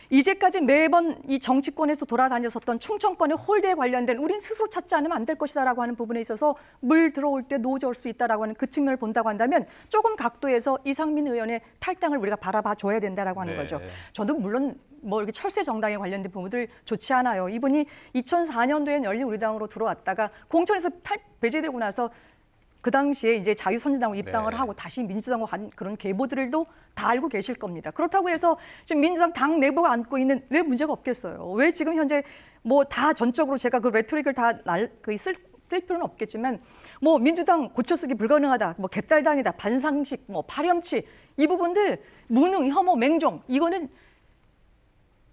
S2: 이제까지 매번 이 정치권에서 돌아다녔었던 충청권의 홀대에 관련된 우린 스스로 찾지 않으면 안 될 것이다라고 하는 부분에 있어서 물 들어올 때 노져올 수 있다라고 하는 그 측면을 본다고 한다면 조금 각도에서 이상민 의원의 탈당을 우리가 바라봐 줘야 된다라고 하는
S1: 네.
S2: 거죠. 저도 물론 뭐 이렇게 철새 정당에 관련된 부분들 좋지 않아요. 이분이 2004년도에 열린우리당으로 들어왔다가 공천에서 배제되고 나서 그 당시에 이제 자유선진당으로 입당을
S1: 네.
S2: 하고 다시 민주당으로 간 그런 계보들도 다 알고 계실 겁니다. 그렇다고 해서 지금 민주당 당 내부가 안고 있는 왜 문제가 없겠어요? 왜 지금 현재 뭐 다 전적으로 제가 그 레토릭을 다 쓸 필요는 없겠지만 뭐 민주당 고쳐쓰기 불가능하다, 뭐 개딸당이다, 반상식, 뭐 파렴치 이 부분들 무능, 혐오, 맹종 이거는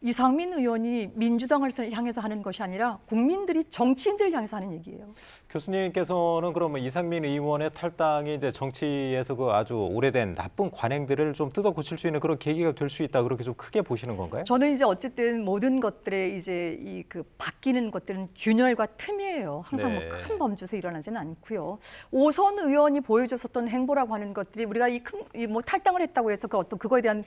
S2: 이상민 의원이 민주당을 향해서 하는 것이 아니라 국민들이 정치인들을 향해서 하는 얘기예요.
S1: 교수님께서는 그러면 이상민 의원의 탈당이 이제 정치에서 그 아주 오래된 나쁜 관행들을 좀 뜯어 고칠 수 있는 그런 계기가 될 수 있다 그렇게 좀 크게 보시는 건가요?
S2: 저는 이제 어쨌든 모든 것들의 이제 이 그 바뀌는 것들은 균열과 틈이에요. 항상
S1: 네.
S2: 뭐 큰 범주에서 일어나지는 않고요. 오선 의원이 보여줬었던 행보라고 하는 것들이 우리가 뭐 탈당을 했다고 해서 그 어떤 그거에 대한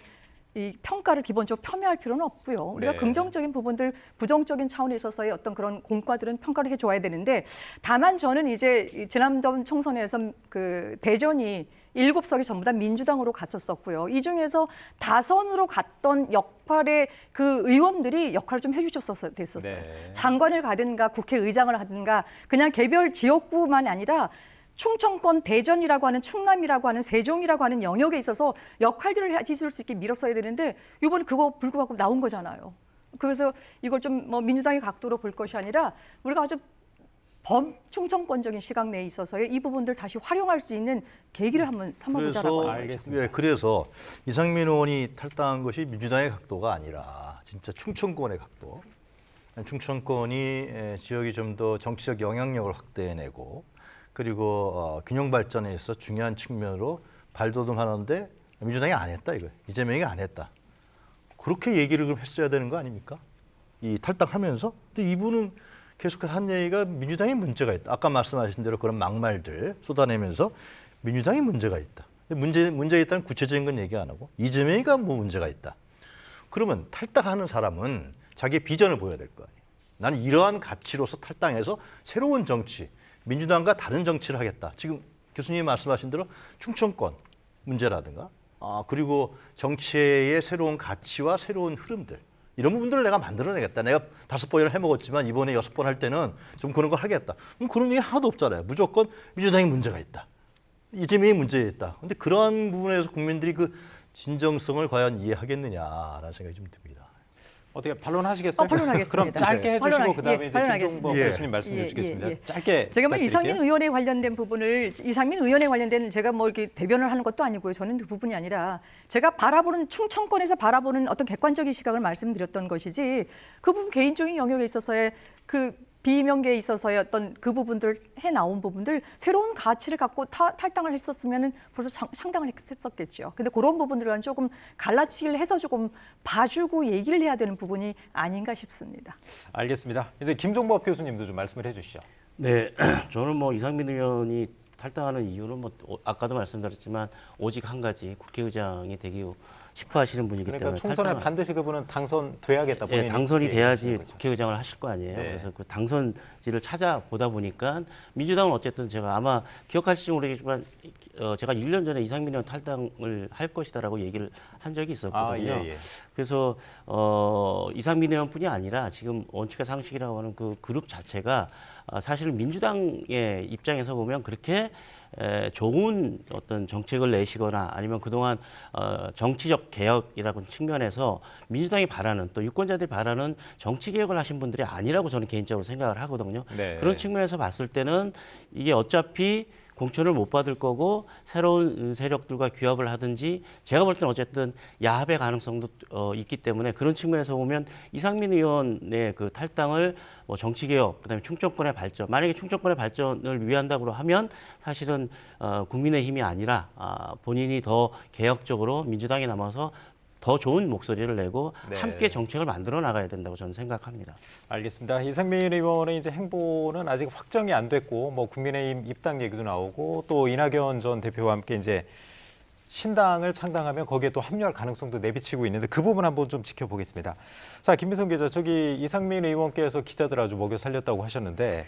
S2: 이 평가를 기본적으로 폄훼할 필요는 없고요. 우리가
S1: 네.
S2: 긍정적인 부분들, 부정적인 차원에 있어서의 어떤 그런 공과들은 평가를 해줘야 되는데 다만 저는 이제 지난번 총선에서 그 대전이 7석이 전부 다 민주당으로 갔었었고요. 이 중에서 다선으로 갔던 역할의 그 의원들이 역할을 좀 해주셨었어요.
S1: 네.
S2: 장관을 가든가 국회의장을 하든가 그냥 개별 지역구만 아니라 충청권 대전이라고 하는 충남이라고 하는 세종이라고 하는 영역에 있어서 역할들을 해줄 수 있게 밀었어야 되는데 이번에 그거 불구하고 나온 거잖아요. 그래서 이걸 좀 뭐 민주당의 각도로 볼 것이 아니라 우리가 아주 범충청권적인 시각 내에 있어서의 이 부분들 다시 활용할 수 있는 계기를 한번 삼아보자라고 하는 거죠.
S1: 알겠습니다.
S4: 예, 그래서 이상민 의원이 탈당한 것이 민주당의 각도가 아니라 진짜 충청권의 각도. 충청권이 지역이 좀 더 정치적 영향력을 확대해내고 그리고 균형 발전에 있어 중요한 측면으로 발돋움하는데 민주당이 안 했다 이거. 이재명이 안 했다. 그렇게 얘기를 그럼 했어야 되는 거 아닙니까? 이 탈당하면서. 근데 이분은 계속해서 한 얘기가 민주당에 문제가 있다. 아까 말씀하신 대로 그런 막말들 쏟아내면서 민주당에 문제가 있다. 문제가 있다는 구체적인 건 얘기 안 하고 이재명이가 뭐 문제가 있다. 그러면 탈당하는 사람은 자기의 비전을 보여야 될 거 아니에요. 나는 이러한 가치로서 탈당해서 새로운 정치, 민주당과 다른 정치를 하겠다. 지금 교수님이 말씀하신 대로 충청권 문제라든가 그리고 정치의 새로운 가치와 새로운 흐름들 이런 부분들을 내가 만들어내겠다. 내가 5번이나 해먹었지만 이번에 6번 할 때는 좀 그런 걸 하겠다. 그럼 그런 얘기 하나도 없잖아요. 무조건 민주당에 문제가 있다. 이재명이 문제였다. 근데 그런 부분에서 국민들이 그 진정성을 과연 이해하겠느냐라는 생각이 좀 듭니다.
S1: 어떻게 반론하시겠어요?
S2: 반론하겠습니다.
S1: 그럼 짧게 해주시고
S2: 반론하-
S1: 그다음에
S2: 예,
S1: 이제
S2: 반론하겠습니다.
S1: 김종범
S4: 예.
S1: 교수님 말씀해
S2: 예,
S1: 주시겠습니다.
S2: 예, 예.
S1: 짧게
S2: 제가 뭐 이상민
S1: 부탁드릴게요.
S2: 의원에 관련된 부분을 이상민 의원에 관련된 제가 뭐 이렇게 대변을 하는 것도 아니고요. 저는 그 부분이 아니라 제가 바라보는 충청권에서 바라보는 어떤 객관적인 시각을 말씀드렸던 것이지 그 부분 개인적인 영역에 있어서의 그 비명계에 있어서의 어떤 그 부분들 해 나온 부분들 새로운 가치를 갖고 탈당을 했었으면은 벌써 상당을 했었겠죠. 근데 그런 부분들은 조금 갈라치기를 해서 조금 봐주고 얘기를 해야 되는 부분이 아닌가 싶습니다.
S1: 알겠습니다. 이제 김종범 교수님도 좀 말씀을 해주시죠.
S5: 네, 저는 뭐 이상민 의원이 탈당하는 이유는 뭐 아까도 말씀드렸지만 오직 한 가지 국회의장이 되기 싶어 하시는 분이기
S1: 그러니까
S5: 때문에
S1: 총선에
S5: 탈당을-
S1: 반드시 그분은 당선돼야겠다.
S5: 예,
S1: 본인이
S5: 당선이
S1: 그렇게
S5: 돼야지
S1: 얘기하시는 거죠.
S5: 국회의장을 하실 거 아니에요.
S1: 네.
S5: 그래서 그 당선지를 찾아보다 보니까 민주당은 어쨌든 제가 아마 기억하실지 모르겠지만 제가 1년 전에 이상민 의원 탈당을 할 것이다라고 얘기를 한 적이 있었거든요.
S1: 아, 예, 예.
S5: 그래서 이상민 의원뿐이 아니라 지금 원칙과 상식이라고 하는 그 그룹 자체가 사실 민주당의 입장에서 보면 그렇게 좋은 어떤 정책을 내시거나 아니면 그동안 정치적 개혁이라는 측면에서 민주당이 바라는 또 유권자들이 바라는 정치 개혁을 하신 분들이 아니라고 저는 개인적으로 생각을 하거든요.
S1: 네.
S5: 그런 측면에서 봤을 때는 이게 어차피 공천을 못 받을 거고 새로운 세력들과 규합을 하든지 제가 볼 때는 어쨌든 야합의 가능성도 있기 때문에 그런 측면에서 보면 이상민 의원의 그 탈당을 뭐 정치개혁 그다음에 충청권의 발전 만약에 충청권의 발전을 위한다고 하면 사실은 국민의힘이 아니라 본인이 더 개혁적으로 민주당에 남아서 더 좋은 목소리를 내고
S1: 네.
S5: 함께 정책을 만들어 나가야 된다고 저는 생각합니다.
S1: 알겠습니다. 이상민 의원의 이제 행보는 아직 확정이 안 됐고, 뭐 국민의힘 입당 얘기도 나오고, 또 이낙연 전 대표와 함께 이제 신당을 창당하면 거기에 또 합류할 가능성도 내비치고 있는데 그 부분 한번 좀 지켜보겠습니다. 자, 김민성 기자, 저기 이상민 의원께서 기자들 아주 먹여 살렸다고 하셨는데,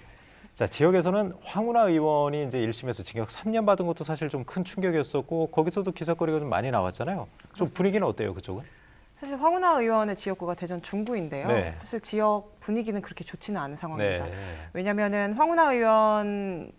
S1: 자, 지역에서는 황운하 의원이 이제 1심에서 징역 3년 받은 것도 사실 좀 큰 충격이었었고 거기서도 기사거리가 좀 많이 나왔잖아요. 좀 분위기는 어때요, 그쪽은?
S3: 사실 황운하 의원의 지역구가 대전 중구인데요.
S1: 네.
S3: 사실 지역 분위기는 그렇게 좋지는 않은 상황입니다.
S1: 네.
S3: 왜냐하면은 황운하 의원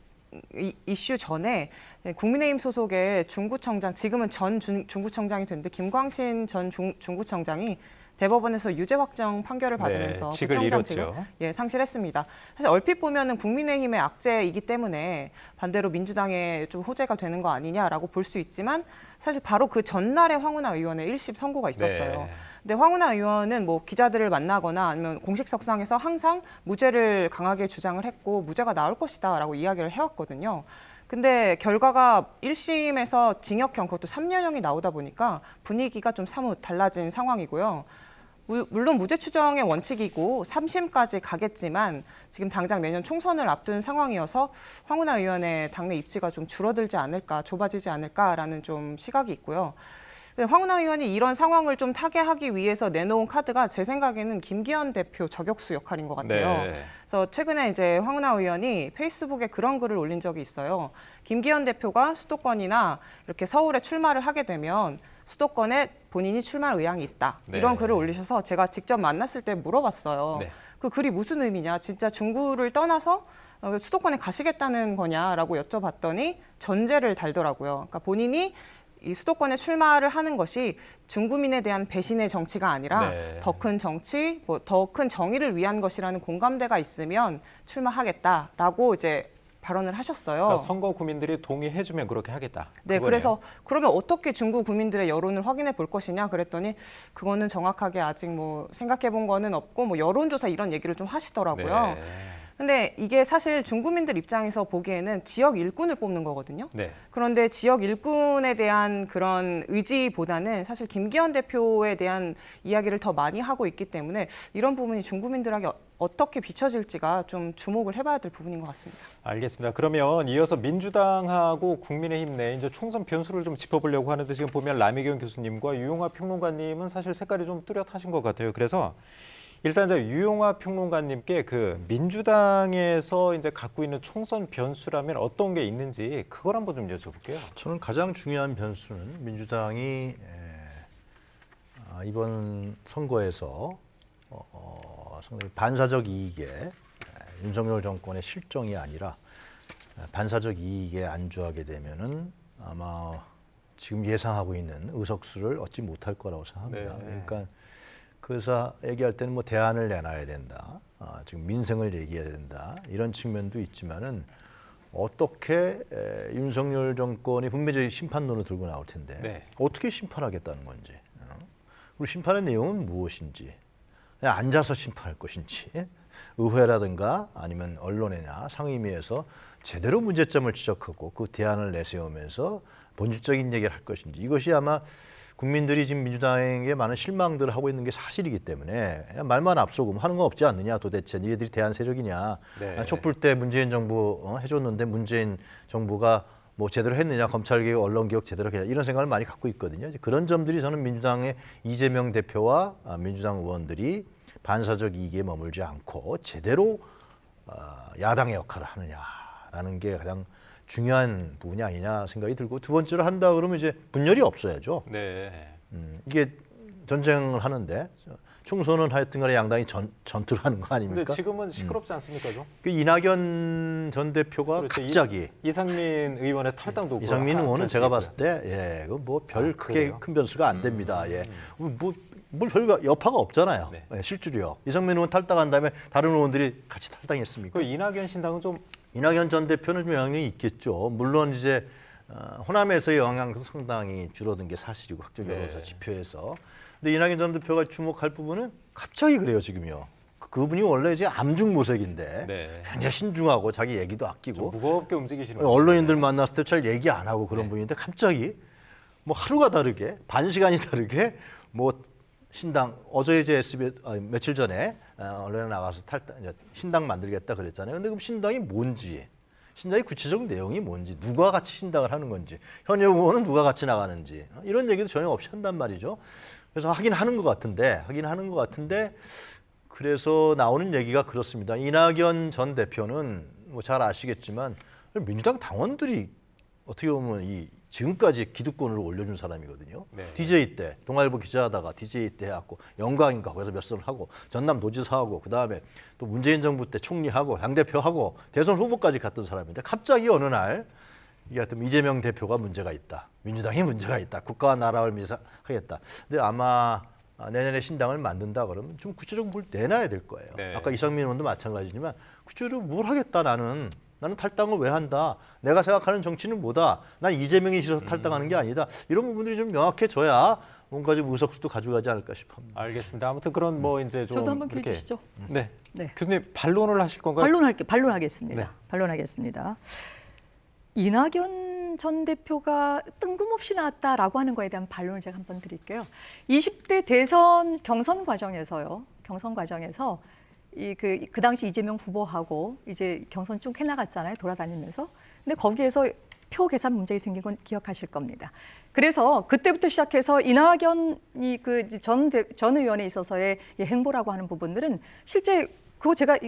S3: 이슈 전에 국민의힘 소속의 중구청장, 지금은 전 중구청장이 됐는데 김광신 전 중구청장이 대법원에서 유죄 확정 판결을 받으면서
S1: 직을
S3: 구청장직을
S1: 잃었죠.
S3: 상실했습니다. 사실 얼핏 보면은 국민의힘의 악재이기 때문에 반대로 민주당에 좀 호재가 되는 거 아니냐라고 볼 수 있지만 사실 바로 그 전날에 황운하 의원의 1심 선고가 있었어요.
S1: 네.
S3: 근데 황운하 의원은 뭐 기자들을 만나거나 아니면 공식석상에서 항상 무죄를 강하게 주장을 했고 무죄가 나올 것이다라고 이야기를 해왔거든요. 근데 결과가 1심에서 징역형 그것도 3년형이 나오다 보니까 분위기가 좀 사뭇 달라진 상황이고요. 물론 무죄 추정의 원칙이고 3심까지 가겠지만 지금 당장 내년 총선을 앞둔 상황이어서 황운하 의원의 당내 입지가 좀 줄어들지 않을까, 좁아지지 않을까라는 좀 시각이 있고요. 황운하 의원이 이런 상황을 좀 타개하기 위해서 내놓은 카드가 제 생각에는 김기현 대표 저격수 역할인 것 같아요.
S1: 네.
S3: 그래서 최근에 이제 황운하 의원이 페이스북에 그런 글을 올린 적이 있어요. 김기현 대표가 수도권이나 이렇게 서울에 출마를 하게 되면 수도권에 본인이 출마할 의향이 있다.
S1: 네.
S3: 이런 글을 올리셔서 제가 직접 만났을 때 물어봤어요.
S1: 네.
S3: 그 글이 무슨 의미냐? 진짜 중구를 떠나서 수도권에 가시겠다는 거냐라고 여쭤봤더니 전제를 달더라고요. 그러니까 본인이 이 수도권에 출마를 하는 것이 중구민에 대한 배신의 정치가 아니라
S1: 네.
S3: 더 큰 정치, 더 큰 정의를 위한 것이라는 공감대가 있으면 출마하겠다라고 이제 발언을 하셨어요.
S1: 그러니까 선거 구민들이 동의해주면 그렇게 하겠다.
S3: 네,
S1: 그거네요.
S3: 그래서 그러면 어떻게 중구 구민들의 여론을 확인해 볼 것이냐 그랬더니 그거는 정확하게 아직 뭐 생각해 본 거는 없고 뭐 여론조사 이런 얘기를 좀 하시더라고요.
S1: 네.
S3: 근데 이게 사실 중구민들 입장에서 보기에는 지역 일꾼을 뽑는 거거든요.
S1: 네.
S3: 그런데 지역 일꾼에 대한 그런 의지보다는 사실 김기현 대표에 대한 이야기를 더 많이 하고 있기 때문에 이런 부분이 중구민들에게 어떻게 비춰질지가 좀 주목을 해봐야 될 부분인 것 같습니다.
S1: 알겠습니다. 그러면 이어서 민주당하고 국민의힘 내 이제 총선 변수를 좀 짚어보려고 하는데 지금 보면 라미경 교수님과 유용하 평론가님은 사실 색깔이 좀 뚜렷하신 것 같아요. 그래서 일단 이제 유용하 평론가님께 그 민주당에서 이제 갖고 있는 총선 변수라면 어떤 게 있는지 그걸 한번 좀 여쭤볼게요.
S4: 저는 가장 중요한 변수는 민주당이 이번 선거에서 상당히 반사적 이익에 윤석열 정권의 실정이 아니라 반사적 이익에 안주하게 되면은 아마 지금 예상하고 있는 의석수를 얻지 못할 거라고 생각합니다.
S1: 네.
S4: 그러니까 그래서 얘기할 때는 뭐 대안을 내놔야 된다. 지금 민생을 얘기해야 된다. 이런 측면도 있지만은 어떻게 윤석열 정권이 분명히 심판론을 들고 나올 텐데
S1: 네.
S4: 어떻게 심판하겠다는 건지 그리고 심판의 내용은 무엇인지 그냥 앉아서 심판할 것인지 의회라든가 아니면 언론이나 상임위에서 제대로 문제점을 지적하고 그 대안을 내세우면서 본질적인 얘기를 할 것인지 이것이 아마 국민들이 지금 민주당에게 많은 실망들을 하고 있는 게 사실이기 때문에 그냥 말만 앞서고 뭐 하는 거 없지 않느냐 도대체 니네들이 대한 세력이냐
S1: 네.
S4: 촛불 때 문재인 정부 해줬는데 문재인 정부가 뭐 제대로 했느냐 검찰개혁 언론개혁 제대로 했냐 이런 생각을 많이 갖고 있거든요. 이제 그런 점들이 저는 민주당의 이재명 대표와 민주당 의원들이 반사적 이익에 머물지 않고 제대로 야당의 역할을 하느냐라는 게 가장 중요한 부분이 아니냐 생각이 들고 두 번째로 한다 그러면 이제 분열이 없어야죠.
S1: 네.
S4: 이게 전쟁을 하는데 총선은 하여튼 간에 양당이 전투를 하는 거
S1: 근데
S4: 아닙니까?
S1: 지금은 시끄럽지 않습니까, 좀?
S4: 그 이낙연 전 대표가
S1: 그렇죠.
S4: 갑자기
S1: 이상민 의원의 탈당도 없고
S4: 이상민
S1: 하나
S4: 의원은
S1: 될
S4: 제가
S1: 수
S4: 봤을
S1: 있고요.
S4: 때 그 뭐 별 크게
S1: 그래요?
S4: 큰 변수가 안 됩니다. 뭘 별 여파가 없잖아요.
S1: 네.
S4: 실질이요. 이상민 의원 탈당한 다음에 다른 의원들이 같이 탈당했습니까?
S1: 그 이낙연 신당은 좀
S4: 이낙연 전 대표는 좀 영향이 있겠죠. 물론 이제 호남에서의 영향도 상당히 줄어든 게 사실이고 학적 여론조사
S1: 네.
S4: 지표에서. 근데 이낙연 전 대표가 주목할 부분은 갑자기 그래요 지금요. 그분이 원래 이제 암중모색인데
S1: 네.
S4: 굉장히 신중하고 자기 얘기도
S1: 좀
S4: 아끼고
S1: 무겁게 움직이시는
S4: 언론인들 만났을 때 잘 얘기 안 하고 그런
S1: 네.
S4: 분인데 갑자기 뭐 하루가 다르게 반 시간이 다르게 뭐 신당 어제 이제 SBS 며칠 전에 언론에 나가서 이제 신당 만들겠다 그랬잖아요. 근데 그럼 신당이 뭔지, 신당의 구체적 내용이 뭔지, 누가 같이 신당을 하는 건지, 현역 의원은 누가 같이 나가는지 이런 얘기도 전혀 없이 한단 말이죠. 그래서 하긴 하는 것 같은데, 그래서 나오는 얘기가 그렇습니다. 이낙연 전 대표는 뭐 잘 아시겠지만 민주당 당원들이 어떻게 보면 이 지금까지 기득권으로 올려준 사람이거든요.
S1: 네.
S4: DJ 때 동아일보 기자하다가 DJ 때 해갖고 영광인가 거기서 몇 선을 하고 전남 도지사하고 그 다음에 또 문재인 정부 때 총리하고 당대표하고 대선 후보까지 갔던 사람인데 갑자기 어느 날 이게 하여튼 이재명 대표가 문제가 있다. 민주당이 문제가 있다. 국가와 나라를 위해서 하겠다. 근데 아마 내년에 신당을 만든다 그러면 좀 구체적으로 뭘 내놔야 될 거예요.
S1: 네.
S4: 아까 이상민 의원도 마찬가지지만 구체적으로 뭘 하겠다 나는 탈당을 왜 한다. 내가 생각하는 정치는 뭐다. 난 이재명이 싫어서 탈당하는 게 아니다. 이런 부분들이 좀 명확해져야 뭔가 좀 의석수도 가져가지 않을까 싶습니다.
S1: 알겠습니다. 아무튼 그런 뭐 이제 좀
S2: 저도 한번 기회
S1: 이렇게
S2: 주시죠.
S1: 네.
S2: 네.
S1: 교수님 반론을 하실 건가요?
S2: 반론하겠습니다.
S1: 네.
S2: 반론하겠습니다. 이낙연 전 대표가 뜬금없이 나왔다라고 하는 거에 대한 반론을 제가 한번 드릴게요. 20대 대선 경선 과정에서 그 당시 이재명 후보하고 이제 경선 쭉 해나갔잖아요. 돌아다니면서. 근데 거기에서 표 계산 문제가 생긴 건 기억하실 겁니다. 그래서 그때부터 시작해서 이낙연이 그 전 의원에 있어서의 행보라고 하는 부분들은 실제 그거 제가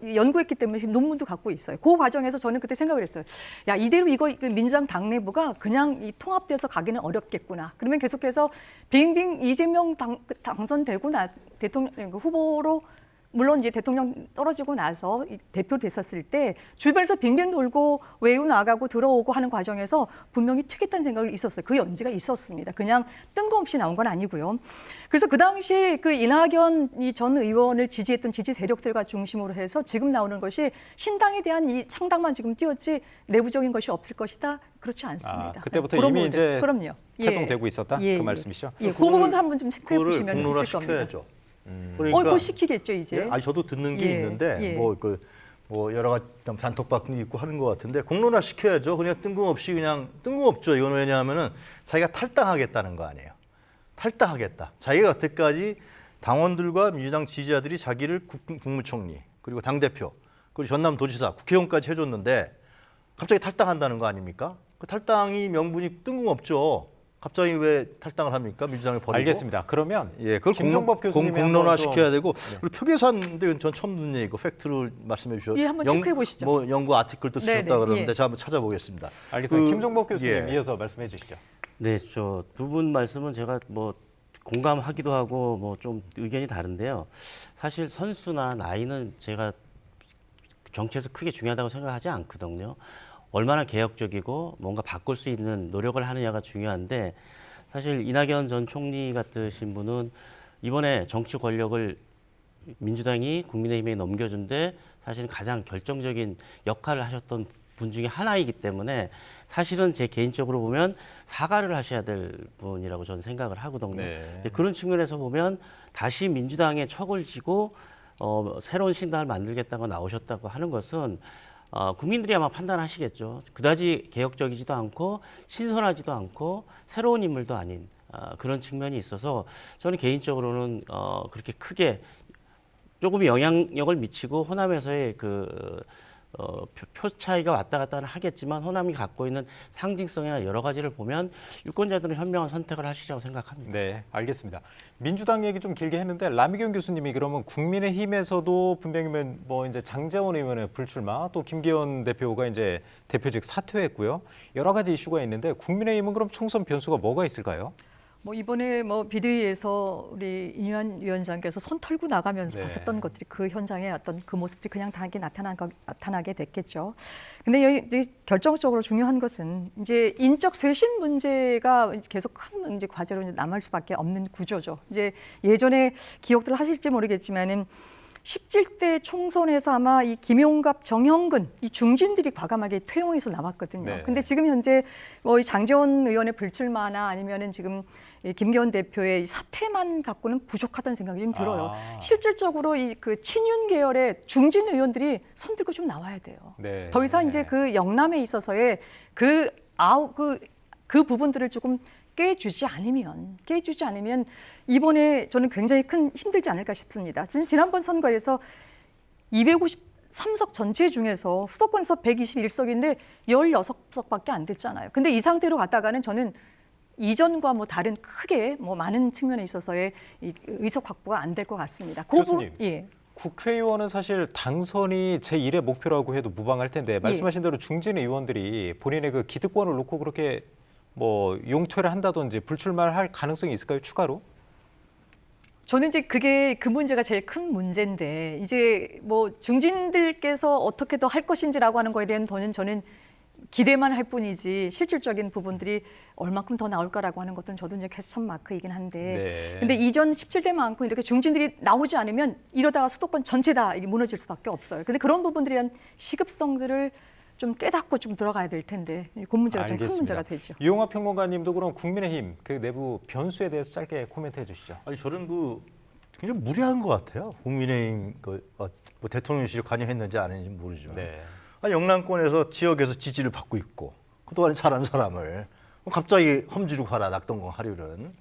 S2: 연구했기 때문에 논문도 갖고 있어요. 그 과정에서 저는 그때 생각을 했어요. 야, 이대로 이거 민주당 당내부가 그냥 당합돼서 가기는 어렵겠구나. 그러면 계속해서 빙빙 이재명 당선되고 대통령 후보로 물론 이제 대통령 떨어지고 나서 대표 됐었을 때 주변에서 빙빙 돌고 외유 나가고 들어오고 하는 과정에서 분명히 튀겠다는 생각이 있었어요. 그 연지가 있었습니다. 그냥 뜬금없이 나온 건 아니고요. 그래서 그 당시에 그 이낙연 전 의원을 지지했던 지지 세력들과 중심으로 해서 지금 나오는 것이 신당에 대한 이 창당만 지금 띄웠지 내부적인 것이 없을 것이다. 그렇지 않습니다.
S1: 그때부터
S2: 그런
S1: 이미
S2: 부분들,
S1: 이제
S2: 그럼요.
S1: 태동되고 있었다.
S2: 예,
S1: 그
S2: 예.
S1: 말씀이시죠?
S2: 예, 그 부분도 한번 좀 체크해
S4: 그거를
S2: 보시면
S4: 공론화
S2: 있을 겁니다.
S4: 시켜야죠.
S2: 그거 시키겠죠 이제.
S4: 예? 아니 저도 듣는 게
S2: 예,
S4: 있는데
S2: 예.
S4: 뭐 여러 가지 단톡방도 있고 하는 것 같은데 공론화 시켜야죠. 그냥 뜬금없이 그냥 뜬금없죠. 이건 왜냐하면은 자기가 탈당하겠다는 거 아니에요. 탈당하겠다. 자기가 여태까지 당원들과 민주당 지지자들이 자기를 국무총리 그리고 당 대표 그리고 전남도지사 국회의원까지 해줬는데 갑자기 탈당한다는 거 아닙니까? 그 탈당이 명분이 뜬금없죠. 갑자기 왜 탈당을 합니까? 민주당을 버리고.
S1: 알겠습니다. 그러면
S4: 예, 그걸
S1: 김종법 교수님이
S4: 공론화
S1: 한번 좀-
S4: 시켜야 되고 그리고 표 계산도 전 처음 듣는 얘기고 팩트를 말씀해 주셨죠.
S2: 예, 한번 체크해 보시죠.
S4: 뭐 연구 아티클도
S2: 네네,
S4: 쓰셨다 그러는데
S2: 예.
S4: 제가 한번 찾아보겠습니다.
S1: 알겠습니다. 김종법 교수님
S4: 예.
S1: 이어서 말씀해 주시죠.
S5: 네, 저 두 분 말씀은 제가 뭐 공감하기도 하고 뭐 좀 의견이 다른데요. 사실 선수나 나이는 제가 정치에서 크게 중요하다고 생각하지 않거든요. 얼마나 개혁적이고 뭔가 바꿀 수 있는 노력을 하느냐가 중요한데 사실 이낙연 전 총리 같으신 분은 이번에 정치 권력을 민주당이 국민의힘에 넘겨준데 사실은 가장 결정적인 역할을 하셨던 분 중에 하나이기 때문에 사실은 제 개인적으로 보면 사과를 하셔야 될 분이라고 저는 생각을 하거든요.
S1: 네.
S5: 그런 측면에서 보면 다시 민주당에 척을 지고 새로운 신당을 만들겠다고 나오셨다고 하는 것은 국민들이 아마 판단하시겠죠. 그다지 개혁적이지도 않고 신선하지도 않고 새로운 인물도 아닌 그런 측면이 있어서 저는 개인적으로는 그렇게 크게 조금 영향력을 미치고 호남에서의 표 차이가 왔다 갔다 하겠지만 호남이 갖고 있는 상징성이나 여러 가지를 보면 유권자들은 현명한 선택을 하시리라고 생각합니다.
S1: 네, 알겠습니다. 민주당 얘기 좀 길게 했는데 라미경 교수님이 그러면 국민의힘에서도 분명히 뭐 이제 장제원 의원의 불출마, 또 김기현 대표가 이제 대표직 사퇴했고요. 여러 가지 이슈가 있는데 국민의힘은 그럼 총선 변수가 뭐가 있을까요?
S2: 뭐 이번에 뭐 비대위에서 우리 인유한 위원장께서 손 털고 나가면서
S1: 네.
S2: 하셨던 것들이 그 현장의 어떤 그 모습들이 그냥 다 나타나게 됐겠죠. 근데 여기 이제 결정적으로 중요한 것은 이제 인적 쇄신 문제가 계속 큰 이제 과제로 이제 남을 수밖에 없는 구조죠. 이제 예전에 기억들 하실지 모르겠지만은 17대 총선에서 아마 이 김용갑, 정형근 이 중진들이 과감하게 퇴용해서 나왔거든요.
S1: 네.
S2: 근데 지금 현재 뭐 이 장제원 의원의 불출마나 아니면은 지금 이 김기현 대표의 이 사퇴만 갖고는 부족하다는 생각이 좀 들어요. 실질적으로 이 그 친윤 계열의 중진 의원들이 손들고 좀 나와야 돼요.
S1: 네.
S2: 더 이상 이제 그 영남에 있어서의 그 부분들을 조금 깨주지 않으면 이번에 저는 굉장히 큰 힘들지 않을까 싶습니다. 지난번 선거에서 253석 전체 중에서 수도권에서 121석인데 16석밖에 안 됐잖아요. 근데 이 상태로 갔다가는 저는 이전과 뭐 다른 크게 뭐 많은 측면에 있어서의 이 의석 확보가 안 될 것 같습니다.
S1: 교수님.
S2: 예.
S1: 국회의원은 사실 당선이 제1의 목표라고 해도 무방할 텐데 말씀하신 대로 중진 의원들이 본인의 그 기득권을 놓고 그렇게 뭐 용퇴를 한다든지 불출마를 할 가능성이 있을까요? 추가로?
S2: 저는 이제 그게 그 문제가 제일 큰 문제인데 이제 뭐 중진들께서 어떻게 더 할 것인지라고 하는 거에 대한 저는 기대만 할 뿐이지 실질적인 부분들이 얼마큼 더 나올까라고 하는 것들은 저도 이제 퀘스천 마크이긴 한데
S1: 네.
S2: 근데 이전 17대만큼 이렇게 중진들이 나오지 않으면 이러다가 수도권 전체 다 이게 무너질 수밖에 없어요. 근데 그런 부분들에 대한 시급성들을 좀 깨닫고 좀 들어가야 될 텐데 그 문제가 좀 큰 문제가 되죠.
S1: 유영하 평론가님도 그럼 국민의힘 그 내부 변수에 대해서 짧게 코멘트해 주시죠.
S4: 아니 저는 굉장히 무리한 것 같아요. 국민의힘 뭐 대통령실에 관여했는지 안 했는지 모르지만
S1: 네.
S4: 아니, 영남권에서 지역에서 지지를 받고 있고 그동안에 잘한 사람을 갑자기 험지로 가라 낙동강 하류는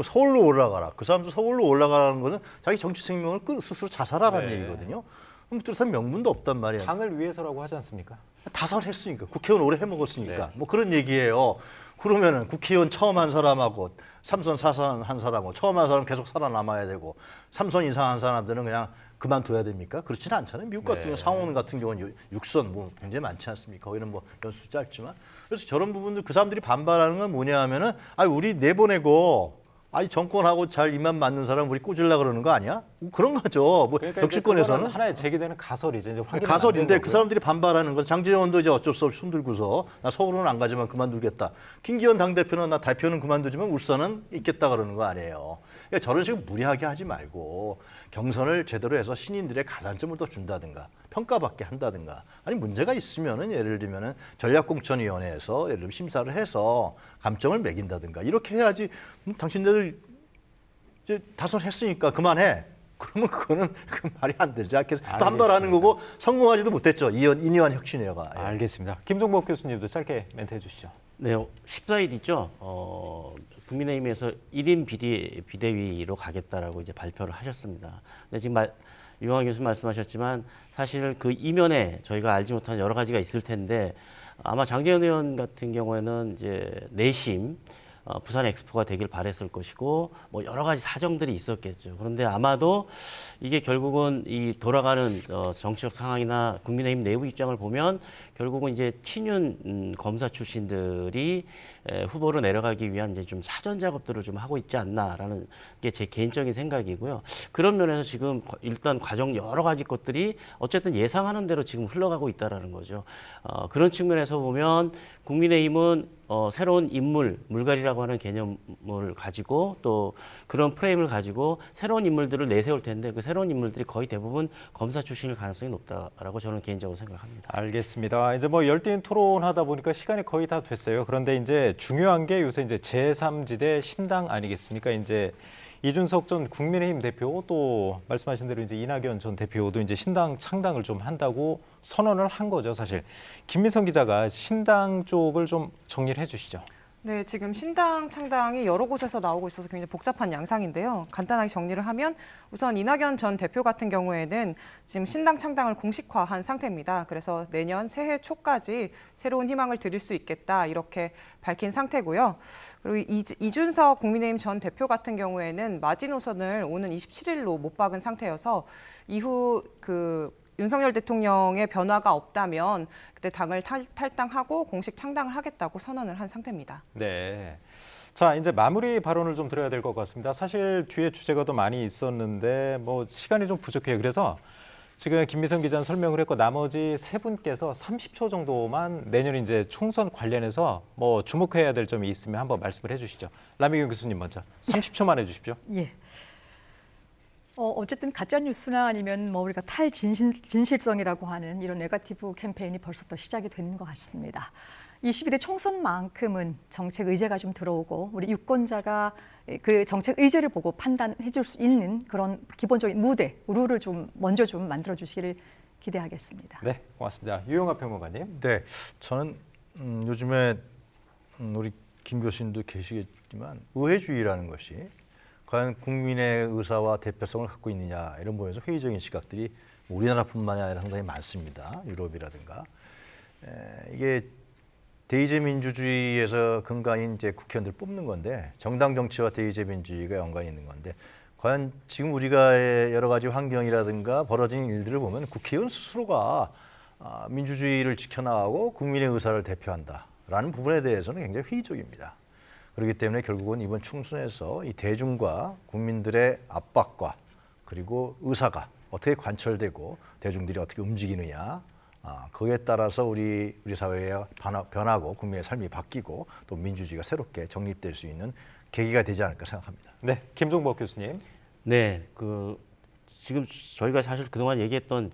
S4: 서울로 올라가라. 그 사람도 서울로 올라가라는 것은 자기 정치 생명을 스스로 자살하라는
S1: 네.
S4: 얘기거든요. 그럼 뚜렷한 명분도 없단 말이에요.
S1: 당을 위해서라고 하지 않습니까?
S4: 다선했으니까 국회의원 오래 해먹었으니까
S1: 네.
S4: 뭐 그런 얘기예요. 그러면은 국회의원 처음 한 사람하고 3선 4선 한 사람하고 처음 한 사람 계속 살아남아야 되고 3선 이상 한 사람들은 그냥 그만둬야 됩니까? 그렇지는 않잖아요. 미국 같은
S1: 네.
S4: 경우 상원 같은 경우는 6선 뭐 굉장히 많지 않습니까? 거기는 뭐 연수 짧지만 그래서 저런 부분들 그 사람들이 반발하는 건 뭐냐 하면은 우리 내보내고 정권하고 잘 입맛 맞는 사람 우리 꽂으려고 그러는 거 아니야? 뭐 그런 거죠. 뭐
S1: 그러니까
S4: 정치권에서는
S1: 그거는 하나의 제기되는 가설이죠. 이제 확인은 안
S4: 가설인데
S1: 된
S4: 그
S1: 거고요.
S4: 사람들이 반발하는 건 장제원도 이제 어쩔 수 없이 손들고서 나 서울은 안 가지만 그만두겠다. 김기현 당대표는 나 대표는 그만두지만 울산은 있겠다 그러는 거 아니에요. 그러니까 저런 식으로 무리하게 하지 말고 경선을 제대로 해서 신인들의 가산점을 더 준다든가 평가받게 한다든가 아니 문제가 있으면은 예를 들면은 전략공천위원회에서 예를 들면 심사를 해서 감점을 매긴다든가 이렇게 해야지 당신들 이제 다선했으니까 그만해. 그러면 그거는 그 말이 안 되지. 또 반발하는 거고 성공하지도 못했죠. 인이완 혁신회가. 예.
S1: 알겠습니다. 김종복 교수님도 짧게 멘트 해주시죠.
S5: 네, 14일이죠. 국민의힘에서 1인 비대위로 가겠다라고 이제 발표를 하셨습니다. 근데 지금 유영하 교수님 말씀하셨지만 사실 그 이면에 저희가 알지 못한 여러 가지가 있을 텐데 아마 장제원 의원 같은 경우에는 이제 내심 부산 엑스포가 되길 바랬을 것이고 뭐 여러 가지 사정들이 있었겠죠. 그런데 아마도 이게 결국은 이 돌아가는 정치적 상황이나 국민의힘 내부 입장을 보면 결국은 이제 친윤 검사 출신들이 후보로 내려가기 위한 이제 좀 사전 작업들을 좀 하고 있지 않나라는 게 제 개인적인 생각이고요. 그런 면에서 지금 일단 과정 여러 가지 것들이 어쨌든 예상하는 대로 지금 흘러가고 있다라는 거죠. 그런 측면에서 보면 국민의힘은 새로운 인물, 물갈이라고 하는 개념을 가지고 또 그런 프레임을 가지고 새로운 인물들을 내세울 텐데 그 새로운 인물들이 거의 대부분 검사 출신일 가능성이 높다라고 저는 개인적으로 생각합니다.
S1: 알겠습니다. 이제 뭐 열띤 토론하다 보니까 시간이 거의 다 됐어요. 그런데 이제 중요한 게 요새 이제 제3지대 신당 아니겠습니까? 이제 이준석 전 국민의힘 대표 또 말씀하신 대로 이제 이낙연 전 대표도 이제 신당 창당을 좀 한다고 선언을 한 거죠, 사실. 김민성 기자가 신당 쪽을 좀 정리를 해주시죠.
S3: 네, 지금 신당 창당이 여러 곳에서 나오고 있어서 굉장히 복잡한 양상인데요. 간단하게 정리를 하면 우선 이낙연 전 대표 같은 경우에는 지금 신당 창당을 공식화한 상태입니다. 그래서 내년 새해 초까지 새로운 희망을 드릴 수 있겠다 이렇게 밝힌 상태고요. 그리고 이준석 국민의힘 전 대표 같은 경우에는 마지노선을 오는 27일로 못 박은 상태여서 이후 윤석열 대통령의 변화가 없다면 그때 당을 탈당하고 공식 창당을 하겠다고 선언을 한 상태입니다.
S1: 네. 자, 이제 마무리 발언을 좀 드려야 될 것 같습니다. 사실 뒤에 주제가 더 많이 있었는데 뭐 시간이 좀 부족해요. 그래서 지금 김미성 기자는 설명을 했고 나머지 세 분께서 30초 정도만 내년 이제 총선 관련해서 뭐 주목해야 될 점이 있으면 한번 말씀을 해주시죠. 라미경 교수님 먼저 30초만 해주십시오.
S2: 예. 어쨌든 가짜 뉴스나 아니면 뭐 우리가 탈진실성이라고 하는 이런 네거티브 캠페인이 벌써부터 시작이 되는 것 같습니다. 22대 총선만큼은 정책 의제가 좀 들어오고 우리 유권자가 그 정책 의제를 보고 판단해 줄 수 있는 그런 기본적인 무대, 룰을 좀 먼저 좀 만들어 주시기를 기대하겠습니다.
S1: 네, 고맙습니다. 유영하 평론가님.
S4: 네, 저는 요즘에 우리 김 교수님도 계시겠지만 의회주의라는 것이 과연 국민의 의사와 대표성을 갖고 있느냐 이런 부분에서 회의적인 시각들이 우리나라뿐만이 아니라 상당히 많습니다. 유럽이라든가 이게 대의제 민주주의에서 근간인 이제 국회의원들 뽑는 건데 정당 정치와 대의제 민주주의가 연관이 있는 건데 과연 지금 우리가 여러 가지 환경이라든가 벌어진 일들을 보면 국회의원 스스로가 민주주의를 지켜나가고 국민의 의사를 대표한다라는 부분에 대해서는 굉장히 회의적입니다. 그렇기 때문에 결국은 이번 총선에서 이 대중과 국민들의 압박과 그리고 의사가 어떻게 관철되고 대중들이 어떻게 움직이느냐 거기에 따라서 우리 사회가 변하고 국민의 삶이 바뀌고 또 민주주의가 새롭게 정립될 수 있는 계기가 되지 않을까 생각합니다.
S1: 네, 김종복 교수님.
S5: 네, 지금 저희가 사실 그동안 얘기했던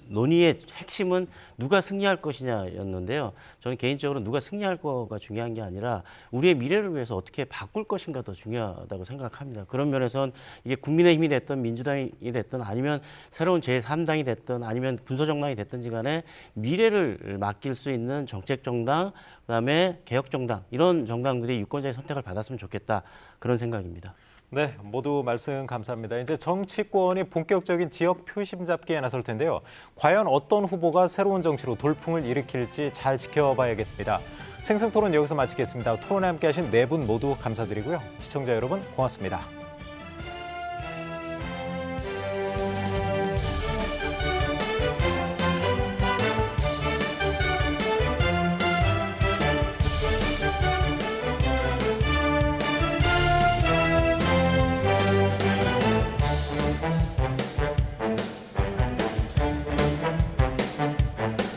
S5: 논의의 핵심은 누가 승리할 것이냐였는데요. 저는 개인적으로 누가 승리할 거가 중요한 게 아니라 우리의 미래를 위해서 어떻게 바꿀 것인가 더 중요하다고 생각합니다. 그런 면에선 이게 국민의힘이 됐든 민주당이 됐든 아니면 새로운 제3당이 됐든 아니면 군소정당이 됐든지 간에 미래를 맡길 수 있는 정책정당, 그다음에 개혁정당 이런 정당들이 유권자의 선택을 받았으면 좋겠다 그런 생각입니다.
S1: 네, 모두 말씀 감사합니다. 이제 정치권이 본격적인 지역 표심 잡기에 나설 텐데요. 과연 어떤 후보가 새로운 정치로 돌풍을 일으킬지 잘 지켜봐야겠습니다. 생생토론 여기서 마치겠습니다. 토론에 함께하신 네 분 모두 감사드리고요. 시청자 여러분 고맙습니다.